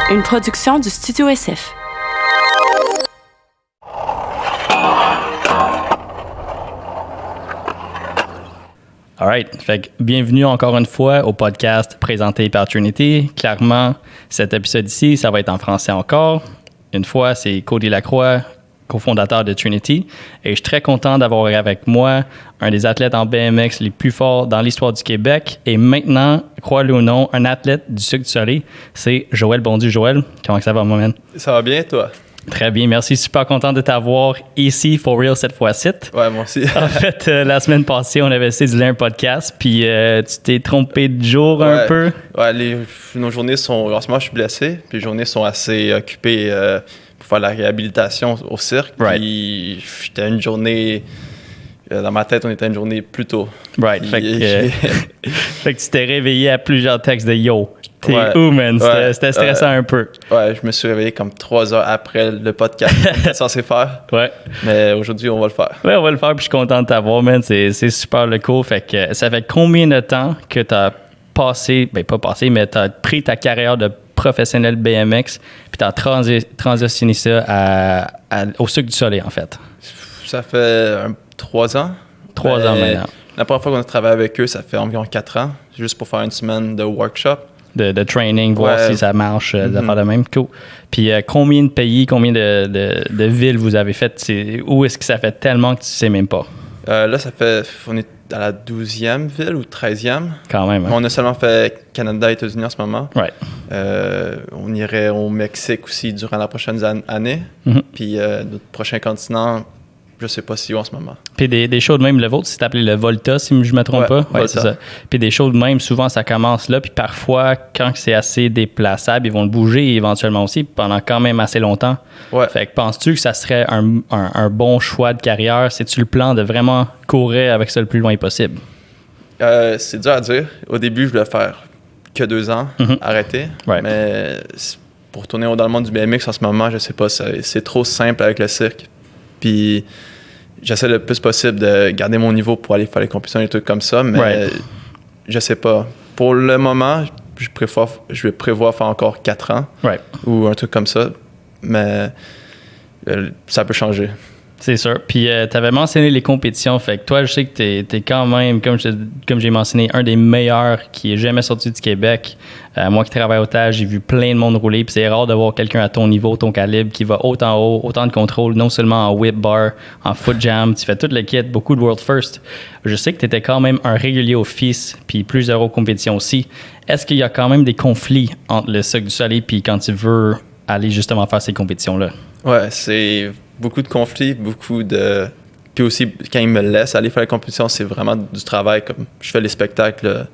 Une production du Studio SF. Alright, fait que bienvenue encore une fois au podcast présenté par Trinity. Clairement, cet épisode ici, ça va être en français encore. Une fois, c'est Cody Lacroix, cofondateur de Trinity, et je suis très content d'avoir avec moi un des athlètes en BMX les plus forts dans l'histoire du Québec, et maintenant, crois-le ou non, un athlète du Cirque du Soleil, c'est Joël Bondu. Joël, comment ça va, mon man? Ça va bien, toi? Très bien, merci. Super content de t'avoir ici, for real, cette fois-ci. Ouais, moi aussi. En fait, la semaine passée, on avait essayé de faire un podcast, puis tu t'es trompé de jour un peu. Ouais, nos journées sont... En ce moment, je suis blessé, puis les journées sont assez occupées pour faire la réhabilitation au cirque. Right. Puis j'étais une journée... Dans ma tête, on était une journée plus tôt. Right. Puis, fait que tu t'es réveillé à plusieurs textes de « Yo, t'es ouais, où, man? » ouais, C'était stressant un peu. Ouais, je me suis réveillé comme 3 heures après le podcast qu'on était censé faire. Ouais. Mais aujourd'hui, on va le faire. Ouais, on va le faire, puis je suis content de t'avoir, man. C'est super le cool. Fait que ça fait combien de temps que t'as passé, ben pas passé, mais t'as pris ta carrière de professionnel BMX, puis t'as transitionné ça au Cirque du Soleil, en fait? Ça fait 3 ans. 3 ans maintenant. La première fois qu'on a travaillé avec eux, ça fait environ 4 ans, juste pour faire une semaine de workshop. De training, voir si ça marche, des affaires de même. Cool. Puis combien de pays, combien de villes vous avez fait? Où est-ce que ça fait tellement que tu sais même pas? Là, on est à la 12e ville ou 13e. Quand même. Hein? On a seulement fait Canada et États-Unis en ce moment. Right. On irait au Mexique aussi durant la prochaine année. Mm-hmm. Puis notre prochain continent, je sais pas si où en ce moment. Puis des shows de même, le vôtre, c'est appelé le Volta, si je me trompe pas. Ouais, c'est ça. Puis des shows de même, souvent, ça commence là. Puis parfois, quand c'est assez déplaçable, ils vont le bouger éventuellement aussi pendant quand même assez longtemps. Ouais. Fait que penses-tu que ça serait un bon choix de carrière? C'est-tu le plan de vraiment courir avec ça le plus loin possible? C'est dur à dire. Au début, je voulais faire que 2 ans, arrêter. Right. Mais pour retourner dans le monde du BMX en ce moment, je sais pas, c'est trop simple avec le cirque. Puis j'essaie le plus possible de garder mon niveau pour aller faire les compétitions et des trucs comme ça, mais je sais pas. Pour le moment, je vais prévoir faire encore 4 ans ou un truc comme ça, mais ça peut changer. C'est sûr. Puis tu avais mentionné les compétitions. Fait que toi, je sais que t'es quand même, comme j'ai mentionné, un des meilleurs qui est jamais sorti du Québec. Moi qui travaille au TAG, j'ai vu plein de monde rouler. Puis c'est rare de voir quelqu'un à ton niveau, ton calibre, qui va autant haut, autant de contrôle, non seulement en whip bar, en foot jam. Tu fais tout le kit, beaucoup de world first. Je sais que tu étais quand même un régulier au FIS, puis plusieurs autres compétitions aussi. Est-ce qu'il y a quand même des conflits entre le Cirque du Soleil puis quand tu veux aller justement faire ces compétitions-là? Ouais, c'est beaucoup de conflits, Puis aussi, quand ils me laissent aller faire la compétition, c'est vraiment du travail. Comme je fais les spectacles,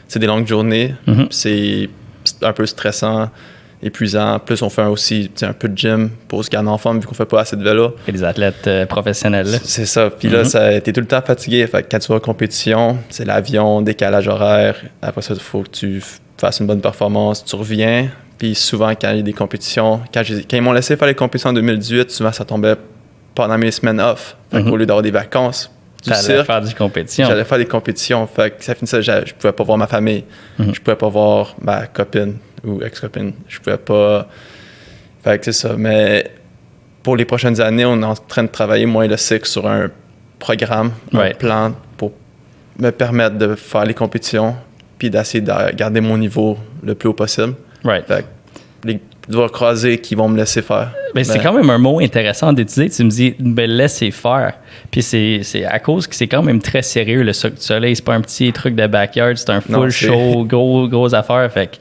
c'est des longues journées. C'est un peu stressant, épuisant. Plus, on fait aussi un peu de gym pour se garder en forme vu qu'on fait pas assez de vélo. Et des athlètes professionnels. Là. C'est ça. Puis là, t'es tout le temps fatigué. Fait que quand tu vas en compétition, c'est l'avion, décalage horaire. Après ça, il faut que tu fasses une bonne performance. Tu reviens. Puis souvent, quand il y a des compétitions, quand ils m'ont laissé faire les compétitions en 2018, souvent ça tombait pendant mes semaines off. Fait qu'au lieu d'avoir des vacances du cirque, faire des compétitions. J'allais faire des compétitions. Fait que ça finissait, je pouvais pas voir ma famille. Je pouvais pas voir ma copine ou ex-copine. Je pouvais pas... Fait que c'est ça. Mais pour les prochaines années, on est en train de travailler, moi et le cirque, sur un programme, un plan pour me permettre de faire les compétitions puis d'essayer de garder mon niveau le plus haut possible. Right. Fait que les doigts croisés qui vont me laisser faire. Mais c'est quand même un mot intéressant d'utiliser. Tu me dis, laisser faire. Puis c'est à cause que c'est quand même très sérieux, le Cirque du Soleil. C'est pas un petit truc de backyard, c'est un full show, grosse affaire. Fait que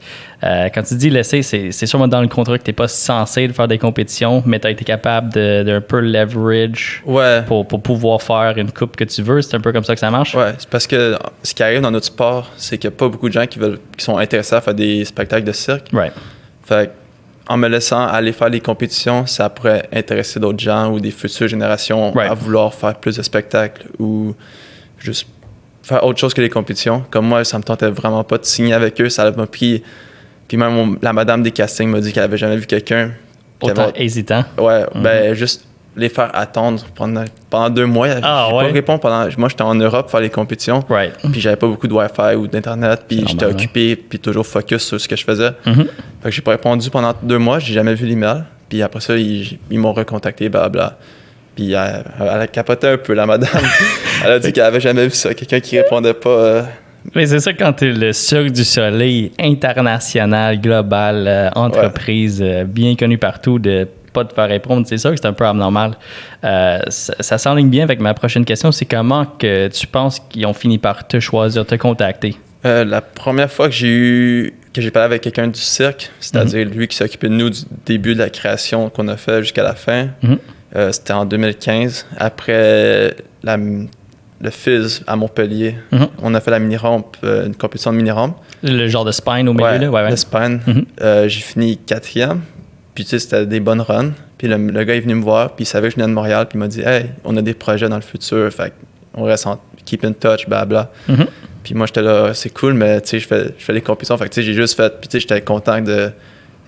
quand tu dis laisser, c'est sûrement dans le contrat que t'es pas censé de faire des compétitions, mais t'as été capable d'un peu leverage pour pouvoir faire une coupe que tu veux. C'est un peu comme ça que ça marche? Ouais, c'est parce que ce qui arrive dans notre sport, c'est qu'il n'y a pas beaucoup de gens qui sont intéressés à faire des spectacles de cirque. Right. Fait en me laissant aller faire des compétitions, ça pourrait intéresser d'autres gens ou des futures générations à vouloir faire plus de spectacles ou juste faire autre chose que les compétitions. Comme moi, ça me tentait vraiment pas de signer avec eux. Ça m'a pris... Puis même la madame des castings m'a dit qu'elle avait jamais vu quelqu'un... Autant hésitant. Ouais, ben juste les faire attendre pendant 2 mois. Ah, j'ai ouais? pas répondu moi, j'étais en Europe pour faire les compétitions. Right. Puis j'avais pas beaucoup de Wi-Fi ou d'Internet. Puis C'est j'étais normal, occupé, puis toujours focus sur ce que je faisais. Mhm. Fait que j'ai pas répondu pendant 2 mois. J'ai jamais vu l'email. Puis après ça, ils m'ont recontacté, blablabla. Puis elle a capoté un peu, la madame. Elle a dit qu'elle avait jamais vu ça. Quelqu'un qui répondait pas. Mais c'est ça quand tu es le Cirque du Soleil international, global, entreprise, bien connu partout, de pas te faire répondre, c'est sûr que c'est un peu abnormal. Ça s'enligne bien avec ma prochaine question, c'est comment que tu penses qu'ils ont fini par te choisir, te contacter? La première fois que j'ai parlé avec quelqu'un du cirque, c'est-à-dire lui qui s'occupait de nous du début de la création qu'on a fait jusqu'à la fin, c'était en 2015. Après le Fizz à Montpellier, on a fait la mini-rampe, une compétition de mini-rampe. Le genre de spine au milieu, Ouais, là? Ouais. le spine. J'ai fini 4e. Puis tu sais, c'était des bonnes runs. Puis le gars est venu me voir, puis il savait que je venais de Montréal, puis il m'a dit « Hey, on a des projets dans le futur, fait on reste en keep in touch, blabla. Puis moi, j'étais là, c'est cool, mais tu sais, je fais les compétitions. Fait que tu sais, j'ai juste fait. Puis tu sais, j'étais content de.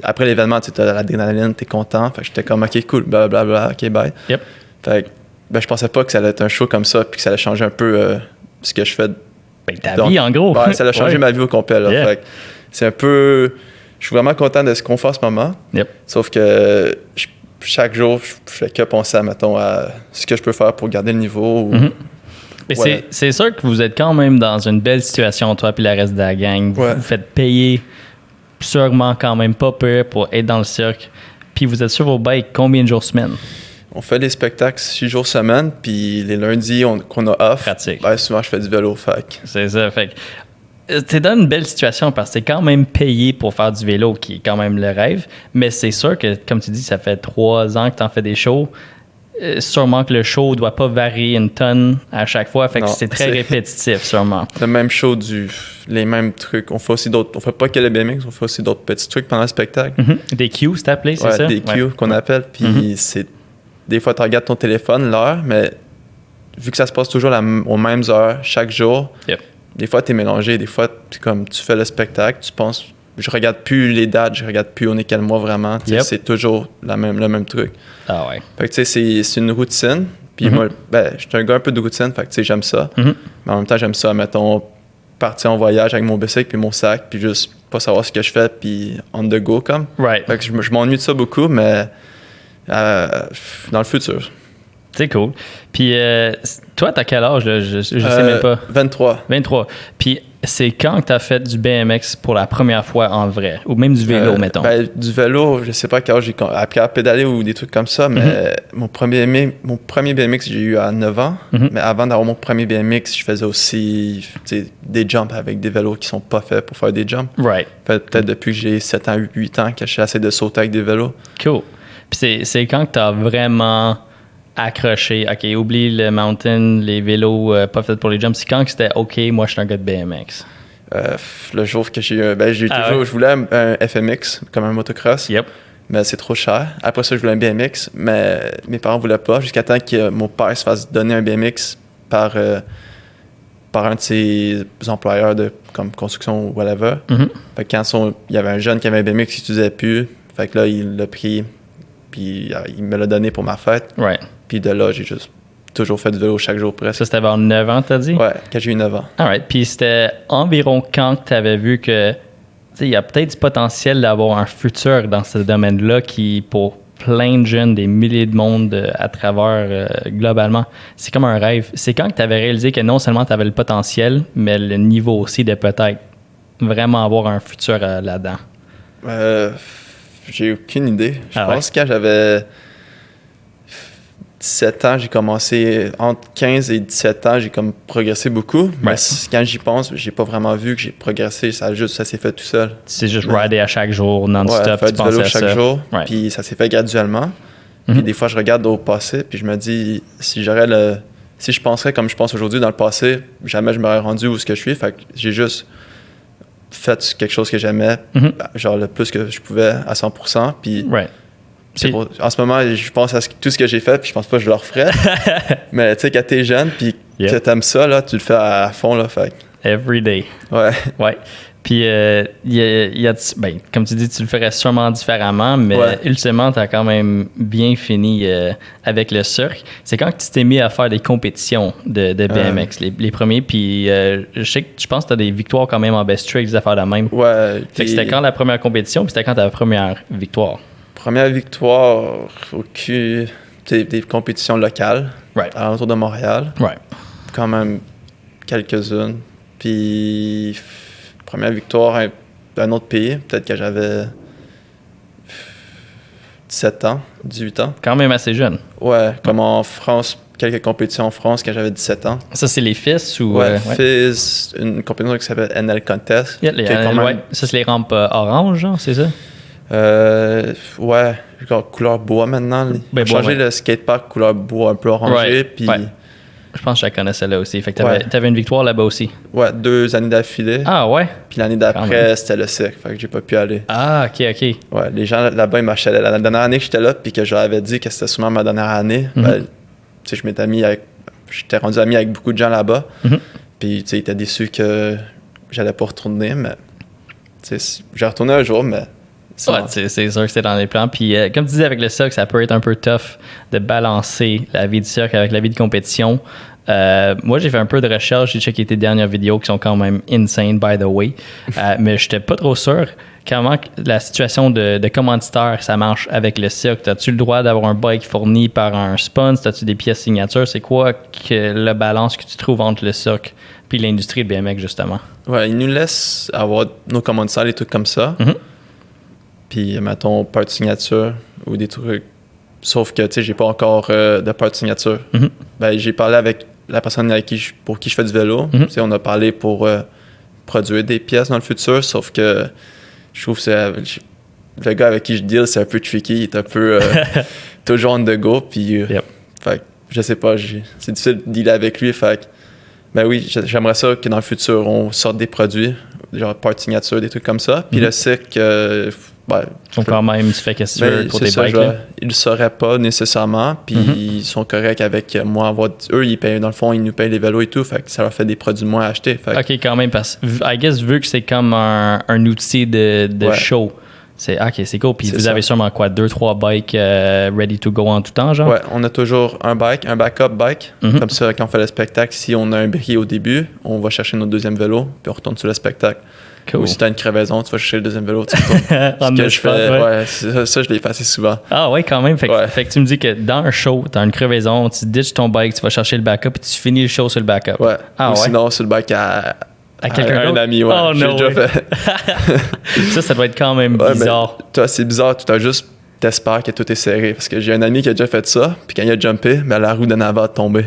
Après l'événement, tu sais, t'as l'adrénaline, t'es content. Fait que j'étais comme, OK, cool, blablabla, OK, bye. Yep. Fait que je pensais pas que ça allait être un show comme ça, puis que ça allait changer un peu ce que je fais. Ben, ta vie, en gros. Ouais, ça allait changer ma vie au complet, là. Yeah. Fait que c'est un peu. Je suis vraiment content de ce qu'on fait en ce moment. Yep. Sauf que chaque jour, je fais que penser, mettons, à ce que je peux faire pour garder le niveau. Ou, Mais ouais. c'est sûr que vous êtes quand même dans une belle situation, toi et le reste de la gang. Vous Ouais. vous faites payer sûrement quand même pas peu pour être dans le cirque. Puis vous êtes sur vos bikes combien de jours semaine? On fait des spectacles 6 jours semaine, puis les lundis qu'on a off, Pratique. ben, souvent je fais du vélo. Fait que C'est ça. Fait que t'es dans une belle situation parce que t'es quand même payé pour faire du vélo, qui est quand même le rêve. Mais c'est sûr que, comme tu dis, ça fait 3 ans que t'en fais des shows. Sûrement que le show ne doit pas varier une tonne à chaque fois. Fait que Non, c'est très c'est- répétitif, sûrement. le même show, les mêmes trucs. On fait aussi d'autres. On fait pas que le BMX, on fait aussi d'autres petits trucs pendant le spectacle. Des cues, c'est appelé, c'est Ouais, ça? des cues qu'on appelle. Puis c'est. Des fois, tu regardes ton téléphone, l'heure, mais vu que ça se passe toujours aux mêmes heures, chaque jour, Yep. des fois, tu es mélangé. Des fois, comme tu fais le spectacle, tu penses. Je regarde plus les dates, je regarde plus on est quel mois vraiment. Tu sais, Yep. c'est toujours le même truc. Ah ouais. Fait que tu sais, c'est une routine. Puis moi, ben, je suis un gars un peu de routine, fait que tu sais, j'aime ça. Mais en même temps, j'aime ça, mettons, partir en voyage avec mon bicycle puis mon sac, puis juste pas savoir ce que je fais, puis on the go comme. Right. Fait que je m'ennuie de ça beaucoup, mais dans le futur. C'est cool. Puis toi, t'as quel âge, là? Je sais même pas. 23. 23. Puis c'est quand que t'as fait du BMX pour la première fois en vrai? Ou même du vélo, mettons? Ben, du vélo, je sais pas à quel âge j'ai appris à pédaler ou des trucs comme ça, mais mon premier BMX, j'ai eu à 9 ans. Mais avant d'avoir mon premier BMX, je faisais aussi tu sais, des jumps avec des vélos qui sont pas faits pour faire des jumps. Right. Peut-être depuis que j'ai 7 ans, 8 ans que j'essaie de sauter avec des vélos. Cool. Puis c'est quand que t'as vraiment accroché, OK, oublie le mountain, les vélos pas faits pour les jumps. C'est quand que c'était OK, moi je suis un gars de BMX? Le jour que j'ai eu, j'ai eu Ah toujours, ouais? je voulais un FMX comme un motocross. Yep. Mais c'est trop cher. Après ça, je voulais un BMX, mais mes parents voulaient pas, jusqu'à temps que mon père se fasse donner un BMX par un de ses employeurs de comme construction ou whatever. Fait que quand il y avait un jeune qui avait un BMX qui n'utilisait plus, fait que là, il l'a pris, puis il me l'a donné pour ma fête. Right. Puis de là, j'ai juste toujours fait du vélo chaque jour presque. Ça, c'était vers 9 ans, t'as dit? Ouais, quand j'ai eu 9 ans. Alright. Puis c'était environ quand que t'avais vu que, tu sais, il y a peut-être du potentiel d'avoir un futur dans ce domaine-là qui, pour plein de jeunes, des milliers de monde à travers, globalement, c'est comme un rêve. C'est quand que tu avais réalisé que non seulement tu avais le potentiel, mais le niveau aussi de peut-être vraiment avoir un futur là-dedans? J'ai aucune idée. Je Ah pense que quand j'avais 17 ans, j'ai commencé, entre 15 et 17 ans, j'ai comme progressé beaucoup. Mais quand j'y pense, j'ai pas vraiment vu que j'ai progressé. Ça s'est fait tout seul. C'est juste rider à chaque jour, non-stop, faire tu du pensais vélo à chaque ça. jour. Ouais. Puis ça s'est fait graduellement. Puis des fois, je regarde au passé, puis je me dis, si je penserais comme je pense aujourd'hui dans le passé, jamais je m'aurais rendu où ce que je suis. Fait que j'ai juste fait quelque chose que j'aimais, genre le plus que je pouvais à 100%. Puis Right. en ce moment, je pense à tout ce que j'ai fait, puis je pense pas que je le referais. Mais tu sais, quand t'es jeune, puis que t'aimes ça, là, tu le fais à fond, là, fait Every day. ouais. Ouais. Puis, comme tu dis, tu le ferais sûrement différemment, mais ultimement, tu as quand même bien fini avec le cirque. C'est quand que tu t'es mis à faire des compétitions de BMX, les premiers, puis je pense que tu as des victoires quand même en best trick, des affaires de même. Ouais. Fait que c'était quand la première compétition, puis c'était quand ta première victoire? Première victoire au cul, des compétitions locales, à l'entour de Montréal. Ouais. Quand même quelques-unes. Puis, première victoire d'un autre pays, peut-être que j'avais 17 ans, 18 ans. Quand même assez jeune. Ouais, comme en France, quelques compétitions en France quand j'avais 17 ans. Ça, c'est les FIS ou... FIS, une compétition qui s'appelle NL Contest. Ça, c'est les rampes orange, c'est ça? Ouais, couleur bois maintenant. Ils ont changé le skatepark couleur bois un peu orangé. Puis... Je pense que je la connaissais là aussi. Fait que t'avais une victoire là-bas aussi. Ouais, 2 années d'affilée. Ah ouais? Puis l'année d'après, c'était le cirque. Fait que j'ai pas pu aller. Ah, OK. Ouais, les gens là-bas, ils m'achetaient. La dernière année que j'étais là, puis que je leur avais dit que c'était sûrement ma dernière année, tu sais, j'étais rendu ami avec beaucoup de gens là-bas. Puis, tu sais, ils étaient déçus que j'allais pas retourner, mais tu sais, j'ai retourné un jour, mais... c'est sûr que c'est dans les plans. Puis, comme tu disais, avec le cirque, ça peut être un peu tough de balancer la vie du cirque avec la vie de compétition. Moi, j'ai fait un peu de recherche. J'ai checké tes dernières vidéos qui sont quand même insane, by the way. Mais je n'étais pas trop sûr comment la situation de commanditaire, ça marche avec le cirque. As-tu le droit d'avoir un bike fourni par un sponsor? As-tu des pièces signatures? C'est quoi la balance que tu trouves entre le cirque puis l'industrie de BMX, justement? Ouais, ils nous laissent avoir nos commanditaires, des trucs comme ça. Puis, mettons, part de signature ou des trucs. Sauf que, tu sais, j'ai pas encore de part de signature. Ben, j'ai parlé avec la personne pour qui je fais du vélo. Tu sais, on a parlé pour produire des pièces dans le futur, sauf que je trouve que le gars avec qui je deal, c'est un peu tricky. Il est un peu toujours on the go. Puis, fait que, je sais pas, c'est difficile de dealer avec lui. Fait que, ben oui, j'aimerais ça que dans le futur, on sorte des produits, genre part de signature, des trucs comme ça. Puis le cirque... Donc quand même, tu fais qu'est-ce que tu veux pour tes bikes. Ils le sauraient pas nécessairement, puis ils sont corrects avec moi. Eux, ils payent, dans le fond, ils nous payent les vélos et tout, fait que ça leur fait des produits moins à acheter. OK, quand même, parce que, I guess, vu que c'est comme un outil de show, c'est cool. Puis vous avez sûrement 2-3 bikes ready to go en tout temps, genre? Ouais, on a toujours un backup bike. Comme ça, quand on fait le spectacle, si on a un bris au début, on va chercher notre deuxième vélo, puis on retourne sur le spectacle. Cool. Ou si t'as une crevaison, tu vas chercher le deuxième vélo, tu retournes. Ce que je fais, ça, je l'ai fait assez souvent. Ah ouais, quand même. Fait que tu me dis que dans un show, t'as une crevaison, tu ditches ton bike, tu vas chercher le backup, puis tu finis le show sur le backup. Ouais. Ou sinon, sur le bike à quelqu'un un ami, ouais. Oh, j'ai déjà fait. ça doit être quand même bizarre. Toi, c'est bizarre, tu as juste t'espères que tout est serré. Parce que j'ai un ami qui a déjà fait ça, puis quand il a jumpé, la roue d'en avant a tombé.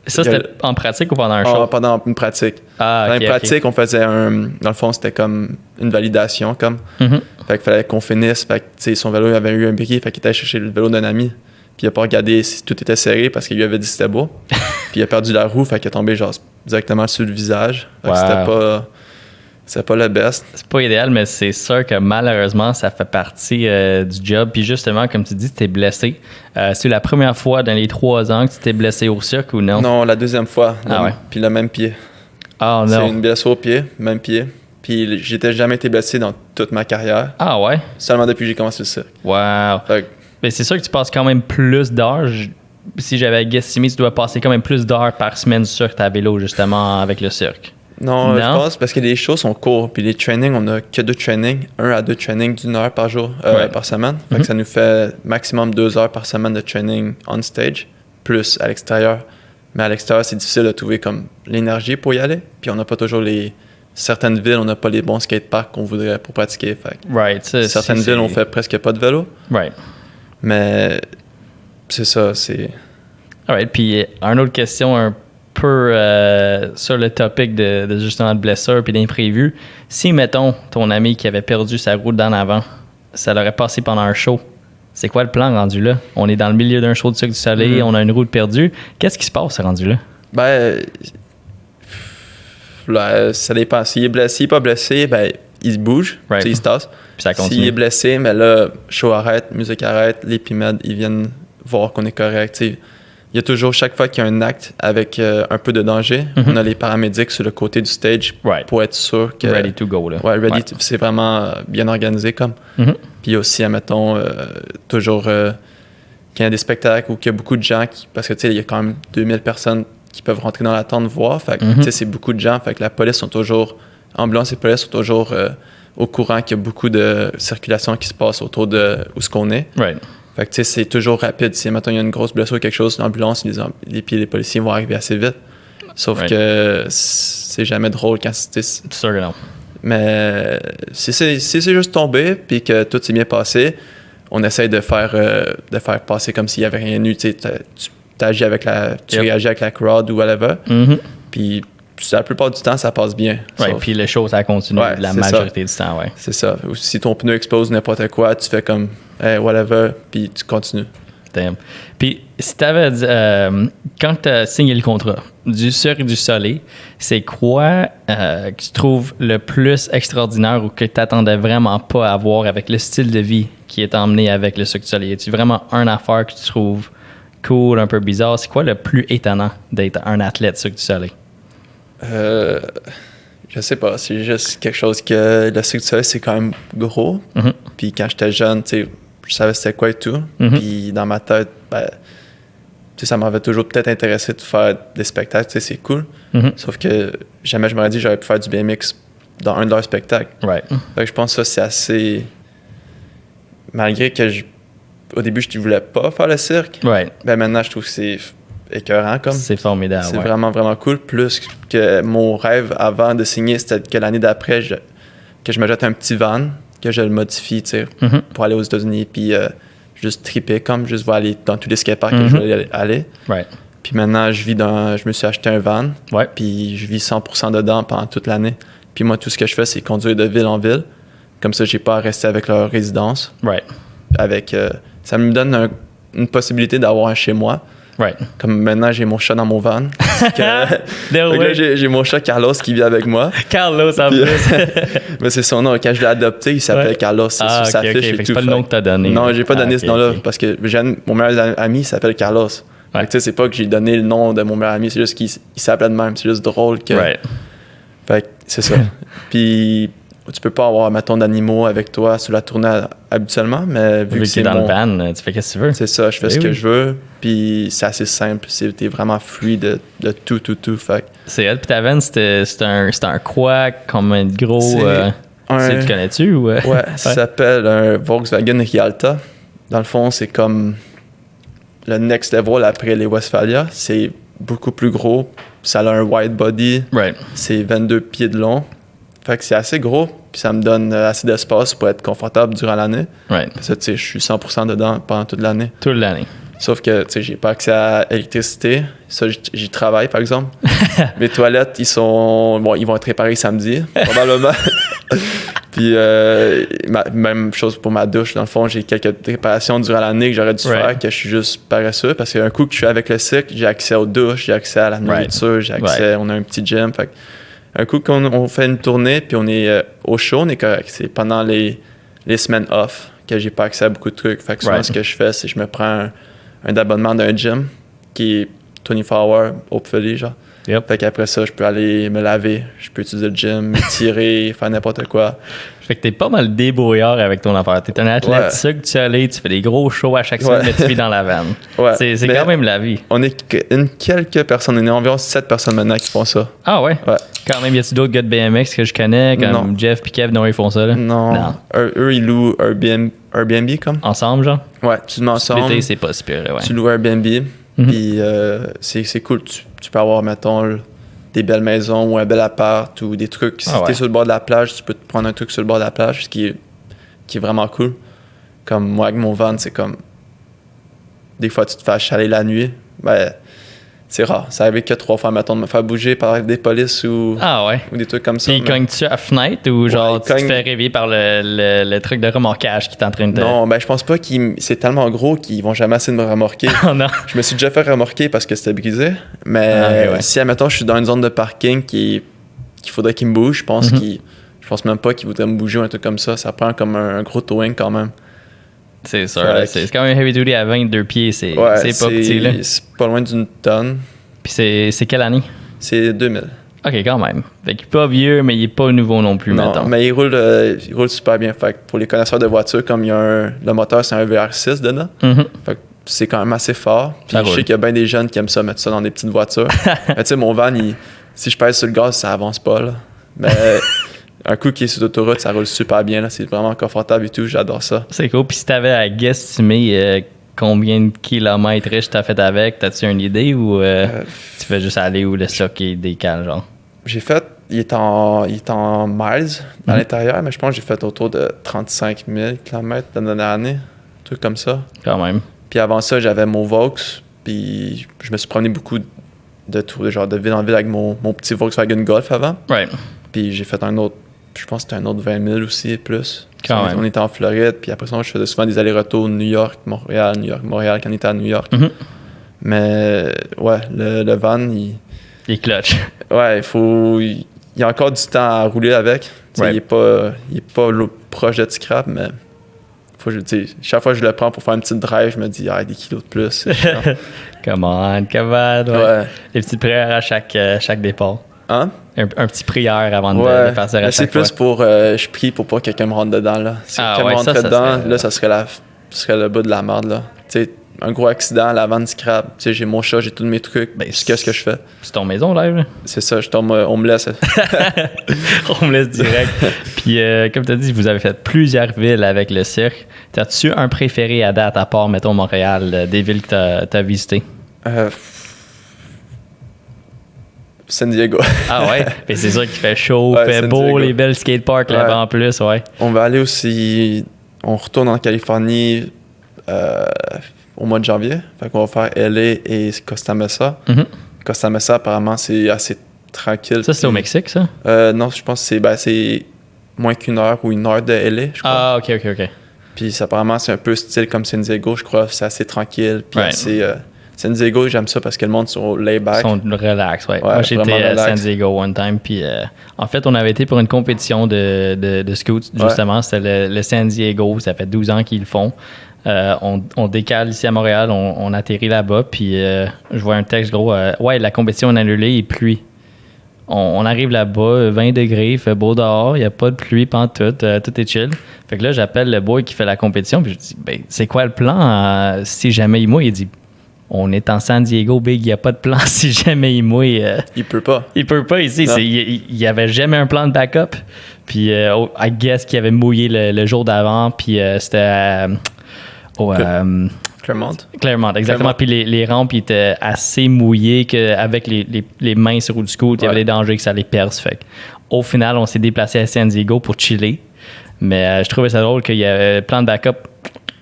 Ça, c'était en pratique ou pendant un show? Pendant une pratique. Dans une pratique, on faisait dans le fond, c'était comme une validation, comme. Fait qu'il fallait qu'on finisse. Fait que, son vélo, il avait eu un bris, fait qu'il était chercher le vélo d'un ami. Puis il a pas regardé si tout était serré parce qu'il lui avait dit que c'était beau. Puis il a perdu la roue, fait qu'il est tombé genre directement sur le visage. Fait que c'était pas le best. C'est pas idéal, mais c'est sûr que malheureusement, ça fait partie du job. Puis justement, comme tu dis, tu t'es blessé. C'est la première fois dans les 3 ans que tu t'es blessé au cirque ou non? Non, la deuxième fois. Puis le même pied. Ah non. C'est une blessure au pied, même pied. Puis j'étais jamais été blessé dans toute ma carrière. Ah ouais? Seulement depuis que j'ai commencé le cirque. Wow. Mais c'est sûr que tu passes quand même plus d'heures. Si j'avais guesstimé, tu dois passer quand même plus d'heures par semaine sur ta vélo, justement, avec le cirque. Non, je pense parce que les shows sont courts. Puis les trainings, on a que 2 trainings, 1 à 2 trainings d'1 heure par jour, par semaine. Fait que ça nous fait maximum 2 heures par semaine de training on stage, plus à l'extérieur. Mais à l'extérieur, c'est difficile de trouver comme l'énergie pour y aller. Puis on n'a pas toujours certaines villes, on n'a pas les bons skateparks qu'on voudrait pour pratiquer. Fait certaines villes, on fait presque pas de vélo. Right. Mais c'est ça, c'est... Alright, puis une autre question un peu sur le topic de justement de blessure puis d'imprévu. Si, mettons, ton ami qui avait perdu sa roue d'en avant, ça l'aurait passé pendant un show, c'est quoi le plan rendu là? On est dans le milieu d'un show de Cirque du Soleil, on a une roue de perdue. Qu'est-ce qui se passe rendu là? Ça dépend. S'il est pas blessé, il se bouge, il se tasse. Puis ça continue. S'il est blessé, mais là, show arrête, musique arrête, les PIMED, ils viennent voir qu'on est correct. il y a toujours, chaque fois qu'il y a un acte avec un peu de danger, on a les paramédics sur le côté du stage pour être sûr que... Ready to go, là. Ouais, ready. C'est vraiment bien organisé, comme. Puis aussi, admettons, toujours qu'il y a des spectacles ou qu'il y a beaucoup de gens parce que, tu sais, il y a quand même 2000 personnes qui peuvent rentrer dans la tente voir. Fait que, tu sais, c'est beaucoup de gens. Fait que la police sont toujours... Ambulance et police sont toujours au courant qu'il y a beaucoup de circulation qui se passe autour de où ce qu'on est. Right. Fait que, tu sais, c'est toujours rapide. Si, maintenant, il y a une grosse blessure ou quelque chose, l'ambulance, les policiers vont arriver assez vite. Sauf que c'est jamais drôle quand c'est... C'est sûr que non. Mais si c'est juste tombé puis que tout s'est bien passé, on essaye de faire passer comme s'il n'y avait rien eu. Tu agis avec réagis avec la crowd ou whatever. Puis la plupart du temps, ça passe bien. Right, puis les choses, ça continue la majorité du temps, ouais. C'est ça. Ou si ton pneu explose n'importe quoi, tu fais comme hey, whatever, puis tu continues. Damn. Puis si tu avais quand tu as signé le contrat du Cirque du Soleil, c'est quoi que tu trouves le plus extraordinaire ou que tu t'attendais vraiment pas à voir avec le style de vie qui est emmené avec le Cirque du Soleil? Est-ce vraiment une affaire que tu trouves cool, un peu bizarre? C'est quoi le plus étonnant d'être un athlète Cirque du Soleil? Je sais pas, c'est juste quelque chose que le Cirque du Soleil, c'est quand même gros. Puis quand j'étais jeune, tu sais, je savais c'était quoi et tout. Puis dans ma tête, ben, tu sais, ça m'avait toujours peut-être intéressé de faire des spectacles, tu sais, c'est cool. Sauf que jamais je m'aurais dit que j'aurais pu faire du BMX dans un de leurs spectacles. Right. Fait que je pense que ça, c'est assez... Malgré que au début, je ne voulais pas faire le cirque, ben maintenant, je trouve que c'est écœurant comme. C'est formidable. C'est vraiment, vraiment cool. Plus que mon rêve avant de signer, c'était que l'année d'après, que je me jette un petit van, que je le modifie, tu sais, pour aller aux États-Unis, puis juste triper comme, juste voir aller dans tous les skateparks que je voulais aller. Right. Puis maintenant, je me suis acheté un van, puis je vis 100% dedans pendant toute l'année. Puis moi, tout ce que je fais, c'est conduire de ville en ville. Comme ça, j'ai pas à rester avec leur résidence. Right. Ça me donne une possibilité d'avoir un chez moi. Right. Comme maintenant, j'ai mon chat dans mon van. Là, j'ai mon chat Carlos qui vit avec moi. Carlos, en plus. Mais c'est son nom. Quand je l'ai adopté, il s'appelle Carlos. C'est sur sa fiche et tout. C'est pas le nom que t'as donné. Non, j'ai pas donné ce nom-là parce que mon meilleur ami s'appelle Carlos. Tu sais, c'est pas que j'ai donné le nom de mon meilleur ami, c'est juste qu'il s'appelait de même. C'est juste drôle que... Right. Fait que c'est ça. Puis tu peux pas avoir, mettons, d'animaux avec toi sur la tournée habituellement, mais vu que c'est dans le van, tu fais ce que tu veux. C'est ça, je fais ce que je veux, puis c'est assez simple, t'es vraiment fluide de tout. Fait. C'est elle, puis ta van, c'était un quoi, comme un gros... tu connais-tu? Ou... Ouais, ça s'appelle un Volkswagen Rialta. Dans le fond, c'est comme le next level après les Westphalia. C'est beaucoup plus gros, ça a un wide body, c'est 22 pieds de long. Fait que c'est assez gros, puis ça me donne assez d'espace pour être confortable durant l'année. Parce que, tu sais, je suis 100% dedans pendant toute l'année. Toute l'année. Sauf que, tu sais, j'ai pas accès à l'électricité. Ça, j'y travaille, par exemple. Mes toilettes, ils vont être réparés samedi, probablement. Puis, même chose pour ma douche. Dans le fond, j'ai quelques réparations durant l'année que j'aurais dû faire, que je suis juste paresseux. Parce qu'un coup que je suis avec le cycle, j'ai accès aux douches, j'ai accès à la nourriture, j'ai accès... On a un petit gym, fait que un coup qu'on fait une tournée, puis on est au show, on est correct. C'est pendant les semaines off que j'ai pas accès à beaucoup de trucs. Fait que souvent, ce que je fais, c'est que je me prends un abonnement d'un gym qui est 24 hours, hopefully, genre. Fait qu'après ça, je peux aller me laver, je peux utiliser le gym, m'étirer, faire n'importe quoi. Fait que t'es pas mal débrouillard avec ton affaire. T'es un athlète Cirque du Soleil, tu fais des gros shows à chaque semaine, mais tu vis dans la van. C'est quand même la vie. On est quelques personnes, on est environ 7 personnes maintenant qui font ça. Ah ouais? Quand même, y a-tu d'autres gars de BMX que je connais, comme Jeff et Kev, non, ils font ça, là? Non. Eux, ils louent Airbnb, comme. Ensemble, genre? Ouais, tu te mets ensemble. L'été, c'est pas super, Tu loues Airbnb, puis c'est cool. Tu peux avoir, mettons, des belles maisons ou un bel appart ou des trucs. Si t'es sur le bord de la plage, tu peux te prendre un truc sur le bord de la plage, ce qui est vraiment cool. Comme moi, avec mon van, c'est comme... Des fois, tu te fais achaler la nuit. Ben, c'est rare. Ça arrive que 3 fois, mettons, de me faire bouger par des polices ou des trucs comme ça. Puis cognes-tu à la fenêtre ou genre tu te fais réveiller par le truc de remorquage qui est en train de... Non, ben je pense pas c'est tellement gros qu'ils vont jamais essayer de me remorquer. Oh non. Je me suis déjà fait remorquer parce que c'était brisé. Mais si, admettons, je suis dans une zone de parking qu'il faudrait qu'ils me bougent, je pense même pas qu'ils voudraient me bouger ou un truc comme ça. Ça prend comme un gros towing quand même. C'est sûr. Là, c'est quand même heavy duty à 22 pieds. C'est pas petit. Là. C'est pas loin d'une tonne. Puis c'est quelle année? C'est 2000. OK, quand même. Fait qu'il est pas vieux, mais il est pas nouveau non plus, Non, mettons. mais il roule super bien. Fait que pour les connaisseurs de voitures, comme il y a le moteur, c'est un VR6 dedans. Fait que c'est quand même assez fort. Puis je sais qu'il y a bien des jeunes qui aiment ça, mettre ça dans des petites voitures. Mais tu sais, mon van, si je pèse sur le gaz, ça avance pas. Là. Mais un coup qui est sur l'autoroute, ça roule super bien. Là. C'est vraiment confortable et tout. J'adore ça. C'est cool. Puis si t'avais à guesstimer combien de kilomètres je t'as fait avec, t'as-tu une idée ou tu fais juste aller où le stock est décalé, genre? J'ai fait, il est en miles à l'intérieur, mais je pense que j'ai fait autour de 35 000 km la dernière année. Un truc comme ça. Quand même. Puis avant ça, j'avais mon Vaux, puis je me suis promené beaucoup de tours, genre de ville en ville avec mon petit Volkswagen Golf avant. Right. Puis j'ai fait un autre, je pense que c'était un autre 20 000 aussi et plus. Quand même. On était en Floride, puis après ça, je faisais souvent des allers-retours New York, Montréal quand on était à New York. Mais ouais, le van, il est clutch. Ouais, il y a encore du temps à rouler avec. Il est pas proche de scrap, mais chaque fois que je le prends pour faire une petite drive, je me dis, des kilos de plus. Come on, ouais. Des petites prières à chaque départ. Hein? Un petit prière avant de partir à chaque fois. C'est plus pour, je prie pour pas que quelqu'un me rentre dedans, là. Si quelqu'un me rentrait dedans, là, ça serait le bas de la merde, là. Tu sais, un gros accident, la vanne scrap, tu sais, j'ai mon chat, j'ai tous mes trucs. Qu'est-ce que je fais? C'est ton maison, live, là? C'est ça, on me laisse. On me laisse direct. Puis, comme tu as dit, vous avez fait plusieurs villes avec le cirque. T'as-tu un préféré à date, à part, mettons, Montréal, des villes que t'as visitées? San Diego. Ah ouais? Mais c'est sûr qu'il fait chaud, fait San beau, Diego. les belles skateparks là-bas en plus, ouais. On va aller aussi, on retourne en Californie au mois de janvier. Fait qu'on va faire LA et Costa Mesa. Costa Mesa, apparemment, c'est assez tranquille. Ça, c'est au Mexique, ça? Non, je pense que c'est moins qu'une heure ou une heure de LA, je crois. Ah, OK. Puis apparemment, c'est un peu style comme San Diego, je crois. C'est assez tranquille. Puis assez... San Diego, j'aime ça parce que le monde sont laid-back. Ils sont relax, ouais. Moi, j'étais à San Diego one time. Puis en fait, on avait été pour une compétition de scouts, justement. C'était le San Diego. Ça fait 12 ans qu'ils le font. On décale ici à Montréal, on atterrit là-bas. Puis je vois un texte gros. La compétition est annulée et pluie. On arrive là-bas, 20 degrés, il fait beau dehors, il n'y a pas de pluie pantoute, tout est chill. Fait que là, j'appelle le boy qui fait la compétition. Puis je dis, c'est quoi le plan si jamais il mouille? Il dit, on est en San Diego, Big, il n'y a pas de plan si jamais il mouille. Il peut pas. Il peut pas ici. Il n'y avait jamais un plan de backup. Puis, I guess qu'il avait mouillé le jour d'avant. Puis, c'était Claremont, exactement. Puis, les rampes étaient assez mouillées qu'avec les mains sur le scoot, il y avait des dangers que ça les perce. Fait au final, on s'est déplacé à San Diego pour chiller. Mais je trouvais ça drôle qu'il y avait plan de backup.